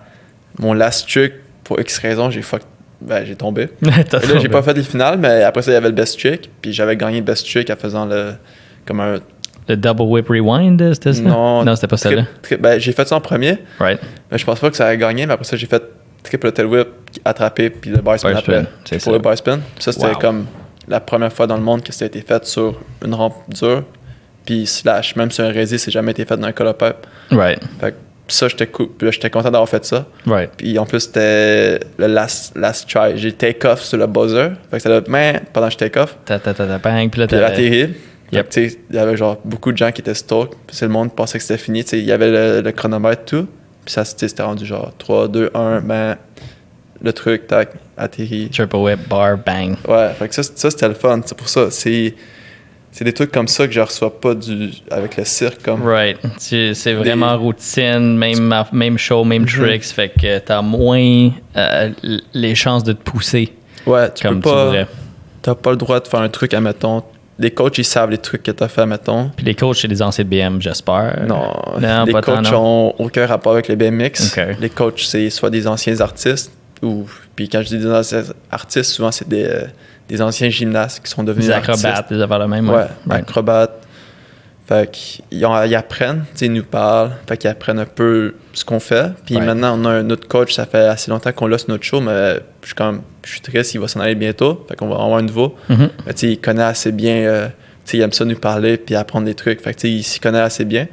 mon last trick pour X raison, j'ai tombé. Et là, j'ai pas fait les finales, mais après ça, il y avait le best trick, puis j'avais gagné le best trick en faisant le double whip rewind, c'était ça? Non, c'était pas ça là. Ben, j'ai fait ça en premier. Right. Mais je pense pas que ça a gagné, mais après ça, j'ai fait triple tail whip, attrapé, puis le bar spin après. C'est pour ça. le bar spin. Ça, c'était comme la première fois dans le monde que ça a été fait sur une rampe dure. Puis slash, même sur un rési, c'est jamais été fait dans un color pipe. Right. Fait que ça, j'étais cool. Puis là, j'étais content d'avoir fait ça. Right. Puis en plus, c'était le last try. J'ai take off sur le buzzer. Fait que ça l'a pendant que je take off. Bang, puis là, t'as atterri. Yep. Tu sais, il y avait genre beaucoup de gens qui étaient stoked. Puis le monde pensait que c'était fini. Tu sais, il y avait le chronomètre tout. Puis ça, c'était rendu genre 3, 2, 1, ben, le truc, tac, atterri. Triple whip, bar, bang. Ouais, fait que ça c'était le fun. C'est pour ça. C'est des trucs comme ça que je reçois pas avec le cirque. Comme. Right. C'est vraiment routine, même show, même tricks. Fait que t'as moins les chances de te pousser. Ouais, comme tu voudrais. T'as pas le droit de faire un truc, admettons. Les coachs, ils savent les trucs que t'as fait, mettons. Puis les coachs, c'est des anciens de BM, j'espère. Non, les coachs ont aucun rapport avec les BMX. Okay. Les coachs, c'est soit des anciens artistes, puis quand je dis des anciens artistes, souvent, c'est des anciens gymnastes qui sont devenus artistes. Des acrobates, des affaires de même. Ouais, acrobates. Fait qu'ils apprennent, tu sais, ils nous parlent. Fait qu'ils apprennent un peu ce qu'on fait. Puis maintenant, on a un autre coach, ça fait assez longtemps qu'on l'a sur notre show, mais je suis triste, il va s'en aller bientôt. Fait qu'on va avoir un nouveau. Mais tu sais, il connaît assez bien, tu sais, il aime ça nous parler puis apprendre des trucs. Fait que tu sais, il s'y connaît assez bien.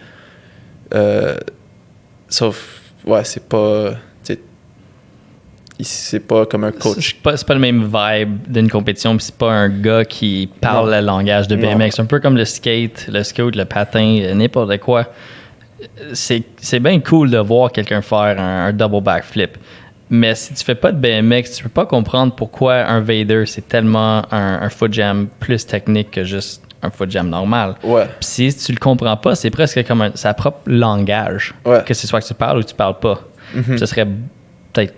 Sauf, ouais, c'est pas... C'est pas comme un coach. C'est pas le même vibe d'une compétition, puis c'est pas un gars qui parle le langage de BMX. C'est un peu comme le skate, le scoot, le patin, n'importe quoi. C'est bien cool de voir quelqu'un faire un double backflip. Mais si tu fais pas de BMX, tu peux pas comprendre pourquoi un Vader, c'est tellement un foot jam plus technique que juste un foot jam normal. Ouais. Puis si tu le comprends pas, c'est presque comme sa propre langage. Ouais. Que ce soit que tu parles ou que tu parles pas. Ce serait peut-être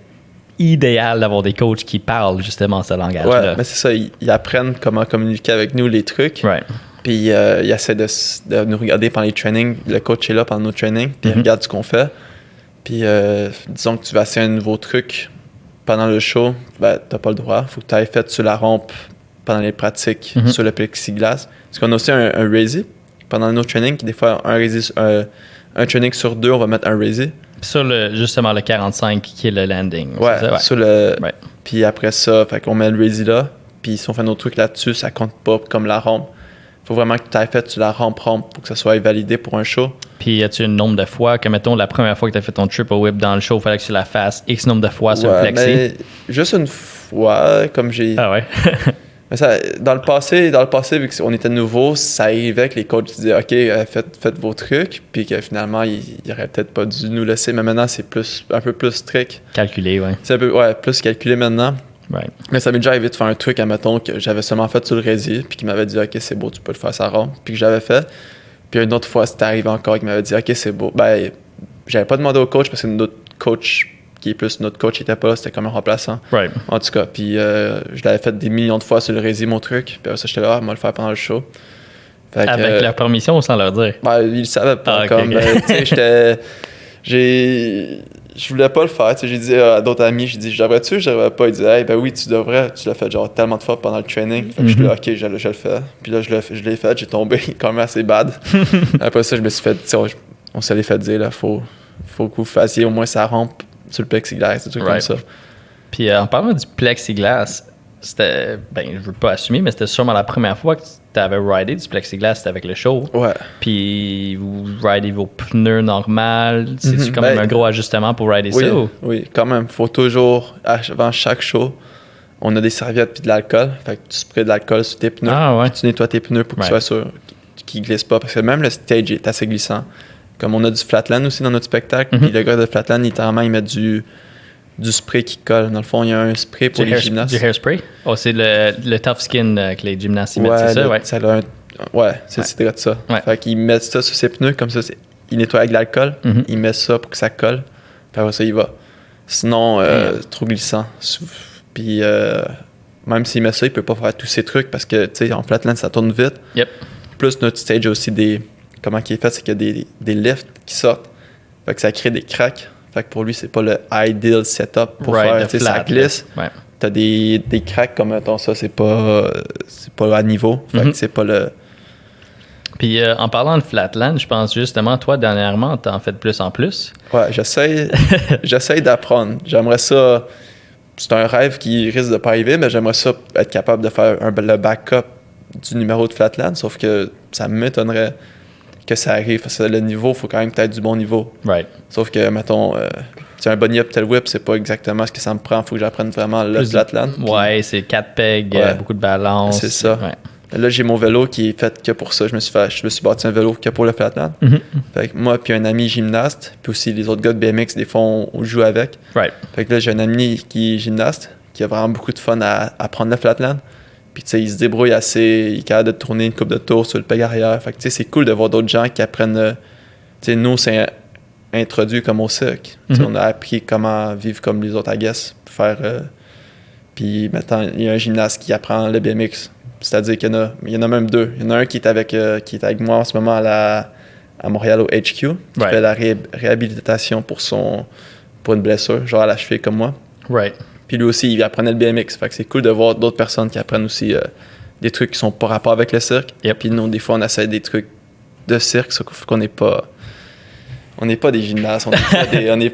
idéal d'avoir des coachs qui parlent justement ce langage-là. Ouais, mais c'est ça, ils apprennent comment communiquer avec nous les trucs. Right. Puis ils essaient de nous regarder pendant les trainings. Le coach est là pendant nos trainings, puis il regarde ce qu'on fait. Puis disons que tu vas essayer un nouveau truc pendant le show, ben t'as pas le droit. Faut que tu ailles fait sur la rampe pendant les pratiques, sur le plexiglas. Parce qu'on a aussi un raisy pendant nos trainings. Des fois, un training sur 2, on va mettre un raisy. Sur justement le 45 qui est le landing. Ouais, ça? Sur le... Ouais. Puis après ça, fait qu'on met le raisy là. Puis si on fait nos trucs là-dessus, ça compte pas comme la rampe. Faut vraiment que tu aies fait sur la rampe pour que ça soit validé pour un show. Puis as-tu un nombre de fois que, mettons, la première fois que tu as fait ton triple whip dans le show, il fallait que tu la fasses X nombre de fois sur le plexi? Mais juste une fois, comme j'ai... Ah ouais? Mais ça, dans le passé, vu qu'on était nouveau, ça arrivait que les coachs disaient « OK, faites vos trucs », puis que finalement, ils n'auraient peut-être pas dû nous laisser. Mais maintenant, c'est un peu plus strict. Calculé, ouais. C'est un peu, plus calculé maintenant. Right. Mais ça m'est déjà arrivé de faire un truc, admettons, que j'avais seulement fait sur le rési, puis qu'il m'avait dit « OK, c'est beau, tu peux le faire ça rond », puis que j'avais fait. Puis une autre fois, c'était arrivé encore, qu'il m'avait dit « OK, c'est beau ». Ben, j'avais pas demandé au coach parce que notre coach, qui est plus notre coach, il était pas là, c'était comme un remplaçant. Right. En tout cas, puis je l'avais fait des millions de fois sur le rési, mon truc. Puis après ça, j'étais là, moi le faire pendant le show. Fait Avec leur permission ou sans leur dire? Ben, ils le savaient pas. Ah, Comme, ok. tu sais, je voulais pas le faire. J'ai dit à d'autres amis, j'ai dit, je devrais-tu? Je devrais pas. Ils disaient, hey, ben oui, tu devrais. Tu l'as fait genre tellement de fois pendant le training. Fait que je suis là, ok, je le fais. Puis là, je l'ai fait, j'ai tombé quand même assez bad. Après ça, je me suis fait, on se l'est fait dire, là, faut que vous fassiez au moins sa rampe sur le plexiglas, des trucs comme ça. Puis en parlant du plexiglas, c'était, je veux pas assumer, mais c'était sûrement la première fois que tu avais ridé du plexiglas, c'était avec le show. Ouais. Puis vous ridez vos pneus normales. C'est-tu quand même un gros ajustement pour rider oui, ça? Ou? Oui, quand même. Faut toujours, avant chaque show, on a des serviettes puis de l'alcool. Fait que tu sprays de l'alcool sur tes pneus. Ah, ouais. Puis tu nettoies tes pneus pour que tu sois sûr qu'ils glissent pas. Parce que même le stage est assez glissant. Comme on a du flatland aussi dans notre spectacle. Puis le gars de flatland, littéralement, il met du spray qui colle. Dans le fond, il y a un spray pour les gymnastes. Du hairspray? Oh, c'est le tough skin que les gymnastes mettent, c'est ça? C'est direct ça. Ouais. Fait qu'ils mettent ça sur ses pneus, comme ça, il nettoie avec de l'alcool, il met ça pour que ça colle, puis après ça, il va. Sinon, trop glissant. Puis même s'il met ça, il peut pas faire tous ces trucs parce que, tu sais, en flatland, ça tourne vite. Yep. Plus notre stage a aussi comment il est fait, c'est qu'il y a des lifts qui sortent. Fait que ça crée des cracks. Fait que pour lui, c'est pas le ideal setup pour faire, tu sais, ça glisse. Ouais. T'as des cracks comme, mettons, ça, c'est pas à niveau. Fait que c'est pas le... Puis en parlant de flatland, je pense justement, toi, dernièrement, t'en fais de plus en plus. Ouais, j'essaie d'apprendre. J'aimerais ça... C'est un rêve qui risque de pas arriver, mais j'aimerais ça être capable de faire le backup du numéro de flatland, sauf que ça m'étonnerait que ça arrive. Parce que le niveau, il faut quand même peut-être du bon niveau. Right. Sauf que, mettons, un bunny up tail whip, c'est pas exactement ce que ça me prend. Il faut que j'apprenne vraiment le flatland. Ouais, c'est 4 pegs, beaucoup de balance. C'est ça. Ouais. Là, j'ai mon vélo qui est fait que pour ça. Je me suis bâti un vélo que pour le flatland. Fait que moi, puis un ami gymnaste, puis aussi les autres gars de BMX, des fois, on joue avec. Right. Fait que là, j'ai un ami qui est gymnaste, qui a vraiment beaucoup de fun à apprendre le flatland. Puis, tu sais, il se débrouille assez, il est capable de tourner une couple de tours sur le peg arrière. Fait que, tu sais, c'est cool de voir d'autres gens qui apprennent. Tu sais, nous, c'est introduit comme au cirque. On a appris comment vivre comme les autres, I guess. Puis maintenant, il y a un gymnaste qui apprend le BMX. C'est-à-dire qu'il y en a même deux. Il y en a un qui est avec moi en ce moment à Montréal au HQ, qui fait la réhabilitation pour une blessure, genre à la cheville comme moi. Right. Puis lui aussi, il apprenait le BMX. Fait que c'est cool de voir d'autres personnes qui apprennent aussi des trucs qui sont pas rapport avec le cirque. Yep. Puis nous, des fois, on essaie des trucs de cirque, sauf qu'on n'est pas... On n'est pas des gymnastes, on n'est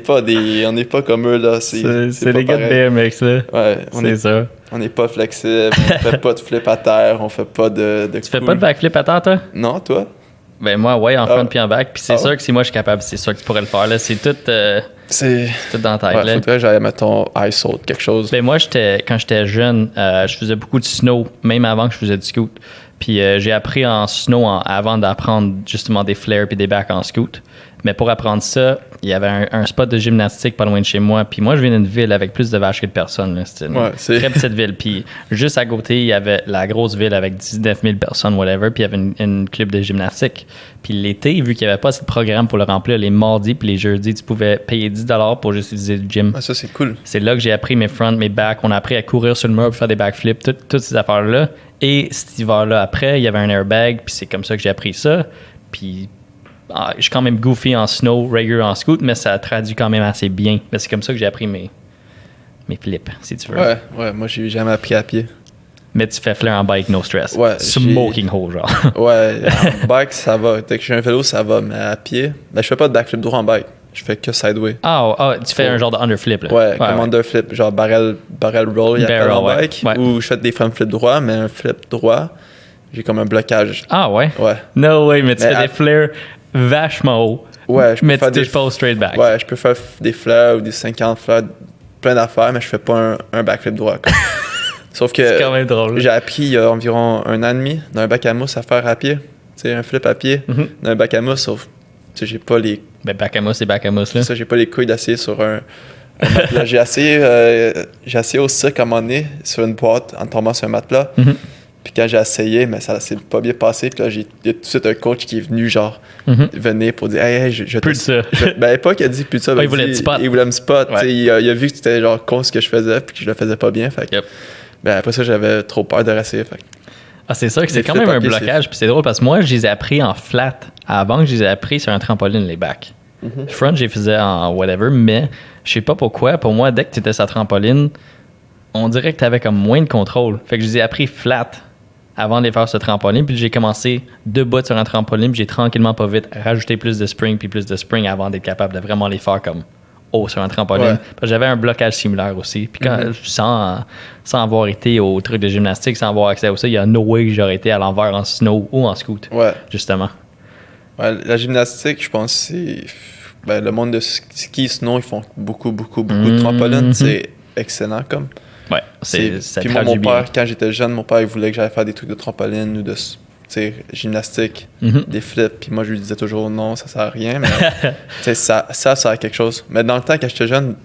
pas comme eux, là. C'est les gars de BMX, là. Ouais, c'est ça. On n'est pas flexible, on fait pas de flip à terre, on fait pas de Tu fais pas de backflip à terre, toi? Non, toi? Ben moi, ouais, en front puis en back. Puis c'est sûr que si moi je suis capable, c'est sûr que tu pourrais le faire, là. C'est tout dans ta tête, là. Faudrait que j'aille, mettons, ice out, quelque chose. Ben moi, quand j'étais jeune, je faisais beaucoup de snow, même avant que je faisais du scoot. Puis j'ai appris en snow avant d'apprendre justement des flares puis des backs en scoot. Mais pour apprendre ça, il y avait un spot de gymnastique pas loin de chez moi. Puis moi, je viens d'une ville avec plus de vaches que de personnes. Là. C'était une très petite ville. Puis juste à côté, il y avait la grosse ville avec 19 000 personnes, whatever. Puis il y avait une club de gymnastique. Puis l'été, vu qu'il n'y avait pas assez de programme pour le remplir, les mardis puis les jeudis, tu pouvais payer 10 $ pour juste utiliser le gym. Ah, ça, c'est cool. C'est là que j'ai appris mes fronts, mes backs. On a appris à courir sur le mur pour faire des backflips, toutes ces affaires-là. Et cet hiver-là, après, il y avait un airbag. Puis c'est comme ça que j'ai appris ça. Puis je suis quand même goofy en snow, regular en scoot, mais ça traduit quand même assez bien. Mais c'est comme ça que j'ai appris mes flips, si tu veux. Ouais, moi, j'ai jamais appris à pied. Mais tu fais flare en bike, no stress. Ouais. Smoking hole, genre. Ouais, en bike, ça va. Dès que j'ai un vélo, ça va. Mais à pied, je fais pas de backflip droit en bike. Je fais que sideway. Tu fais un genre de underflip, là. Ouais, comme underflip, genre barrel roll, il y a en bike. Ouais. Ou je fais des front flips droits, mais un flip droit, j'ai comme un blocage. Ah ouais? Ouais. No way, mais tu fais des flares vachement haut. Ouais, mais tu touches pas au straight back. Ouais, je peux faire des flares ou des 50 flares, plein d'affaires, mais je fais pas un backflip droit. Sauf que c'est quand même drôle. J'ai appris il y a environ 1 an et demi d'un bac à mousse à faire à pied. Tu sais, un flip à pied d'un bac à mousse, sauf tu sais, j'ai pas les... Ben, bac à mousse, c'est bac à mousse, là. Ça, j'ai pas les couilles d'essayer sur un matelas. J'ai essayé au cirque à un moment donné, sur une boîte, en tombant sur un matelas. Puis quand j'ai essayé, mais ça s'est pas bien passé. Puis là, il y a tout de suite un coach qui est venu, genre, venir pour dire, hey, je plus de ça. Ben, à l'époque, il a dit plus de ça. Il voulait te spot. Il voulait me spot. Ouais. Il a vu que c'était genre con ce que je faisais, puis que je le faisais pas bien. Fait que, ben, après ça, j'avais trop peur de réessayer. Fait que, ah, c'est ça que c'est quand même un blocage. Puis c'est drôle parce que moi, je les ai appris en flat. Avant que je les ai appris sur un trampoline, les backs. Front, je les faisais en whatever, mais je sais pas pourquoi. Pour moi, dès que tu étais sur la trampoline, on dirait que tu avais comme moins de contrôle. Fait que je les ai appris flat avant de les faire sur le trampoline. Puis j'ai commencé debout sur un trampoline. Puis j'ai tranquillement, pas vite, rajouté plus de spring avant d'être capable de vraiment les faire comme haut sur un trampoline. Ouais. Parce que j'avais un blocage similaire aussi. Puis sans avoir été au truc de gymnastique, sans avoir accès à ça, il y a no way que j'aurais été à l'envers en snow ou en scoot. Ouais. Justement. Ouais, la gymnastique, je pense que c'est... Ben, le monde de ski, snow, ils font beaucoup de trampolines. C'est excellent comme. Ouais, ça puis moi, traduit mon bien. père, quand j'étais jeune, mon père, il voulait que j'aille faire des trucs de trampoline ou de gymnastique, des flips. Puis moi, je lui disais toujours non, ça sert à rien. Mais ça sert à quelque chose. Mais dans le temps, quand j'étais jeune,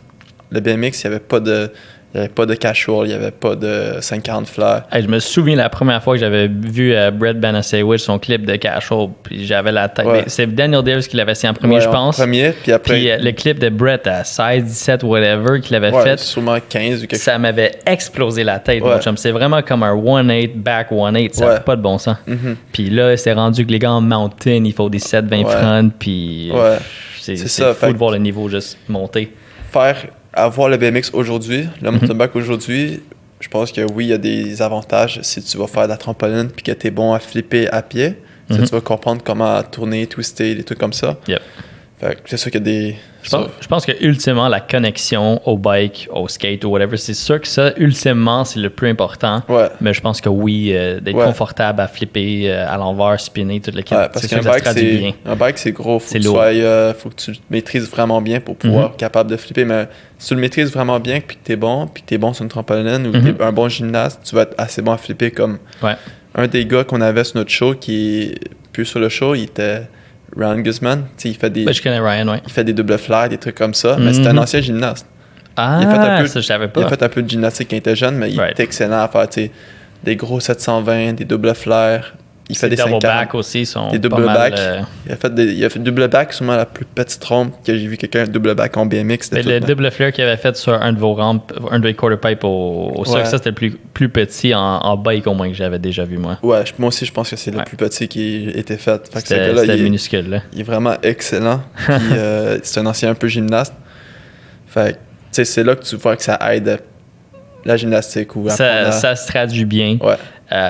le BMX, il n'y avait pas de casual, il n'y avait pas de 50 flair. Hey, je me souviens la première fois que j'avais vu Brett Banasewicz, son clip de casual, puis j'avais la tête. Ouais. C'est Daniel Davis qui l'avait signé en premier, je pense. Premier, puis après. Puis le clip de Brett à 16, 17, whatever, qu'il avait ouais, fait. sûrement 15 ou quelque chose. Ça m'avait explosé la tête, Ouais. mon chum. C'est vraiment comme un 1-8, back 1-8. Ça n'a Ouais. pas de bon sens. Puis là, c'est rendu que les gars en mountain, il faut des 7-20 Ouais. front, puis Ouais. c'est ça, fou fait de voir le niveau juste monter. Avoir le BMX aujourd'hui, le mountain bike aujourd'hui, je pense que oui, il y a des avantages si tu vas faire de la trampoline puis que tu es bon à flipper à pied. Tu vas comprendre comment tourner, twister, des trucs comme ça. Yep. Fait que c'est sûr qu'il y a des... Je pense que ultimement, la connexion au bike, au skate ou whatever, c'est sûr que ça, ultimement, c'est le plus important. Ouais. Mais je pense que oui, d'être Ouais. confortable à flipper, à l'envers, spinner, toute l'équipe. Ouais, parce c'est sûr qu'un que ça se bike, traduit bien. un bike, c'est gros. C'est lourd. Faut que tu le maîtrises vraiment bien pour pouvoir être capable de flipper. Mais si tu le maîtrises vraiment bien, puis que tu es bon sur une trampoline ou que tu es un bon gymnaste, tu vas être assez bon à flipper. Comme Ouais. un des gars qu'on avait sur notre show qui est plus sur le show, il était Ryan Guzman. Tu sais, il fait des... Ben, je connais Ryan, ouais. Il fait des double flares, des trucs comme ça, mais c'est un ancien gymnaste. Ah, Il a fait un peu, ça, je savais pas. Il a fait un peu de gymnastique quand il était jeune, mais il est excellent à faire des gros 720, des double flares. Il fait des double 540. back aussi, sont des pas double mal, back. Il a fait double back, sûrement la plus petite trompe que j'ai vu quelqu'un double back en BMX. Mais le double flare qu'il avait fait sur un de vos rampes, un de vos quarter pipe au socle, ça c'était le plus petit en bike au moins que j'avais déjà vu moi. Ouais, moi aussi je pense que c'est le plus petit qui a été fait. Fait que C'était minuscule là. Il est vraiment excellent. Puis, c'est un ancien un peu gymnaste. Fait que, tu sais, c'est là que tu vois que ça aide la gymnastique ou ça se traduit bien. Ouais.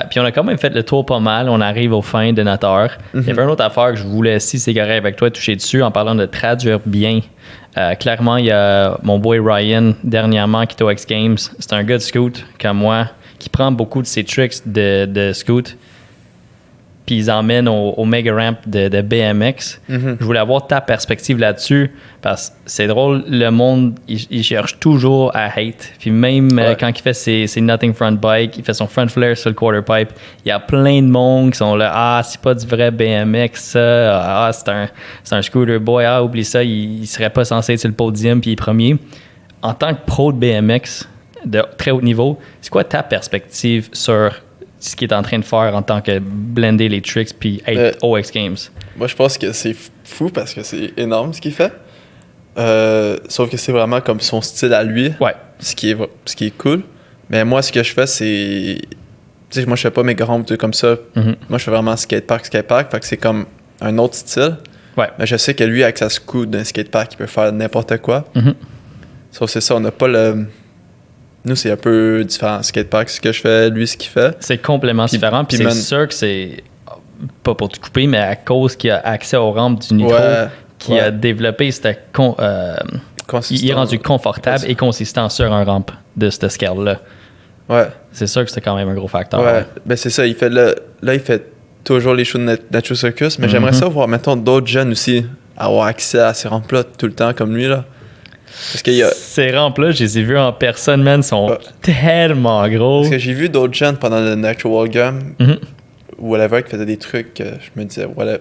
Puis on a quand même fait le tour pas mal. On arrive aux fins de notre heure. Il y avait une autre affaire que je voulais, si c'est correct avec toi, toucher dessus en parlant de traduire bien. Clairement, il y a mon boy Ryan, dernièrement, qui est au X Games. C'est un gars de scoot comme moi, qui prend beaucoup de ses tricks de scoot, puis ils emmènent au mega ramp de BMX. Je voulais avoir ta perspective là-dessus, parce que c'est drôle, le monde, il cherche toujours à hate. Puis même quand il fait ses nothing front bike, il fait son front flare sur le quarter pipe, il y a plein de monde qui sont là, ah, c'est pas du vrai BMX, ça, ah, c'est un scooter boy, ah, oublie ça, il serait pas censé être sur le podium, puis il est premier. En tant que pro de BMX, de très haut niveau, c'est quoi ta perspective sur ce qu'il est en train de faire en tant que blender les tricks puis être au X Games? Moi, je pense que c'est fou parce que c'est énorme ce qu'il fait. Sauf que c'est vraiment comme son style à lui. Ouais. Ce qui est cool. Mais moi, ce que je fais, c'est... Tu sais, moi, je fais pas mes grands trucs comme ça. Moi, je fais vraiment skatepark. Fait que c'est comme un autre style. Ouais. Mais je sais que lui, avec sa scoot d'un skatepark, il peut faire n'importe quoi. Sauf que c'est ça, on n'a pas le... Nous, c'est un peu différent. Skatepark, ce que je fais, lui, ce qu'il fait. C'est complètement différent. Puis c'est sûr que c'est, pas pour te couper, mais à cause qu'il a accès aux rampes du Nitro, qui a développé, c'était il est rendu confortable et consistant sur un rampe de cette scale-là. Ouais. C'est sûr que c'était quand même un gros facteur. Ouais. Ben c'est ça. Il fait toujours les shows de Natural Circus, mais j'aimerais ça voir, mettons, d'autres jeunes aussi avoir accès à ces rampes-là tout le temps, comme lui, là. Parce qu'il y a... Ces rampes-là, je les ai vues en personne, man, sont tellement gros. Parce que j'ai vu d'autres jeunes pendant le Natural Game, ou whatever, qui faisaient des trucs que je me disais, voilà,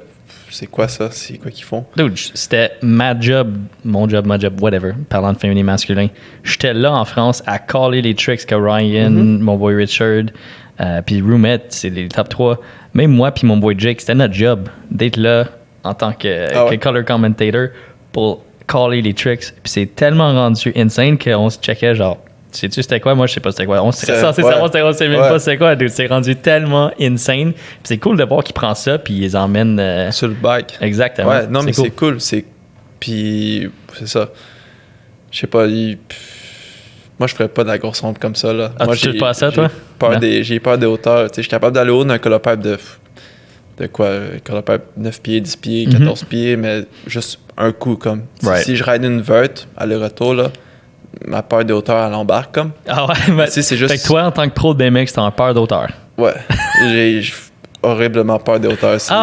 c'est quoi ça? C'est quoi qu'ils font? Dude, c'était ma job, whatever, parlant de féminin masculin. J'étais là en France à caller les tricks que Ryan, mon boy Richard, Puis roommate, c'est les top 3. Même moi puis mon boy Jake, c'était notre job d'être là en tant que color commentator pour caller les tricks. Puis c'est tellement rendu insane qu'on se checkait genre, sais-tu c'était quoi? Moi, je sais pas c'était quoi. On serait censé savoir on sait même pas c'était quoi. C'est rendu tellement insane. Puis c'est cool de voir qu'ils prennent ça puis ils les emmènent... sur le bike. Exactement. Ouais, non, mais c'est cool. Puis c'est ça. Je sais pas, moi, je ferais pas de la grosse ombre comme ça, là. Ah, moi, tu fais pas ça, toi? J'ai peur des hauteurs. Tu sais, je suis capable d'aller haut d'un colopipe de quoi? Colopipe 9 pieds, 10 pieds, 14 pieds, mais juste un coup, comme. Si je ride une verte, aller-retour, là, ma peur des hauteurs, elle embarque, comme. Ah ouais? Mais c'est juste... Fait que toi, en tant que pro de BMX, t'as peur d'auteur? Ouais. J'ai horriblement peur des hauteurs. C'est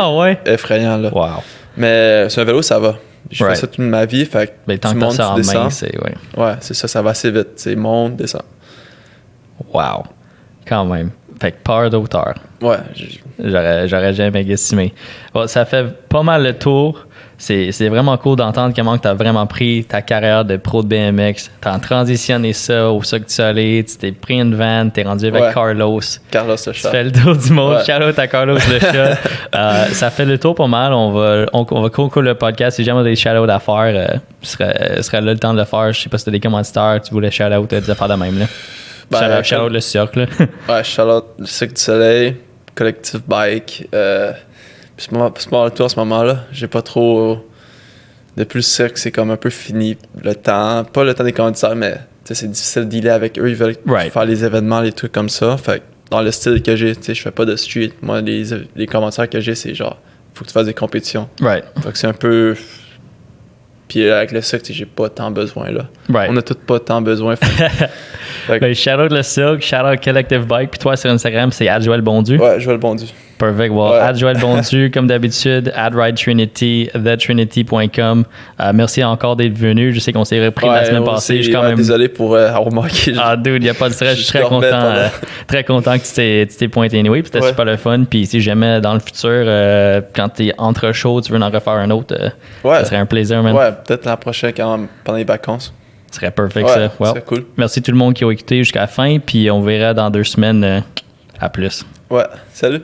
effrayant, là. Wow. Mais sur un vélo, ça va. J'ai fait ça toute ma vie, fait que tu montes, tu descends. Ouais, c'est ça va assez vite. C'est monte, descend. Wow. Quand même. Fait que peur d'auteur. Ouais. J'aurais jamais estimé. Bon, ça fait pas mal le tour. C'est vraiment cool d'entendre comment tu as vraiment pris ta carrière de pro de BMX. Tu as transitionné ça au Cirque du Soleil. Tu t'es pris une van. Tu es rendu avec Carlos. Carlos le chat. Tu fais le tour du monde. Shout out à Carlos le chat. Ça fait le tour pas mal. On va conclure le podcast. Si jamais des shout out à faire, ce serait là le temps de le faire. Je sais pas si tu as des commentateurs. Tu voulais shout out des affaires de même. Là. Shout out le Cirque. Là. Ouais, shout out le Cirque du Soleil, Collective Bike. Puis c'est pas le tout en ce moment-là. J'ai pas trop. Depuis le cirque, c'est comme un peu fini le temps. Pas le temps des commanditaires, mais c'est difficile de dealer avec eux. Ils veulent faire les événements, les trucs comme ça. Fait que dans le style que j'ai, je fais pas de street. Moi, les commentaires que j'ai, c'est genre, faut que tu fasses des compétitions. Right. Fait que c'est un peu. Puis avec le cirque, j'ai pas tant besoin là. Right. On a tous pas tant besoin. Ben, shout out le cirque, shout out Collective Bike. Puis toi sur Instagram, c'est @JoelBondu. Ouais, Joël Bondu. Perfect. Well, @JoelBondu, comme d'habitude, @RideTrinity, thetrinity.com. Merci encore d'être venu. Je sais qu'on s'est repris la semaine passée. Je suis quand même... Désolé pour avoir manqué. Ah, dude, il n'y a pas de stress. Je suis très content que tu t'es pointé anyway. Puis c'était super le fun. Puis si jamais dans le futur, quand tu es entre shows, tu veux en refaire un autre, ça serait un plaisir, man. Ouais, peut-être l'an prochain pendant les vacances. Ce serait perfect, ça. C'est cool. Merci tout le monde qui a écouté jusqu'à la fin. Puis on verra dans 2 semaines. À plus. Ouais, salut.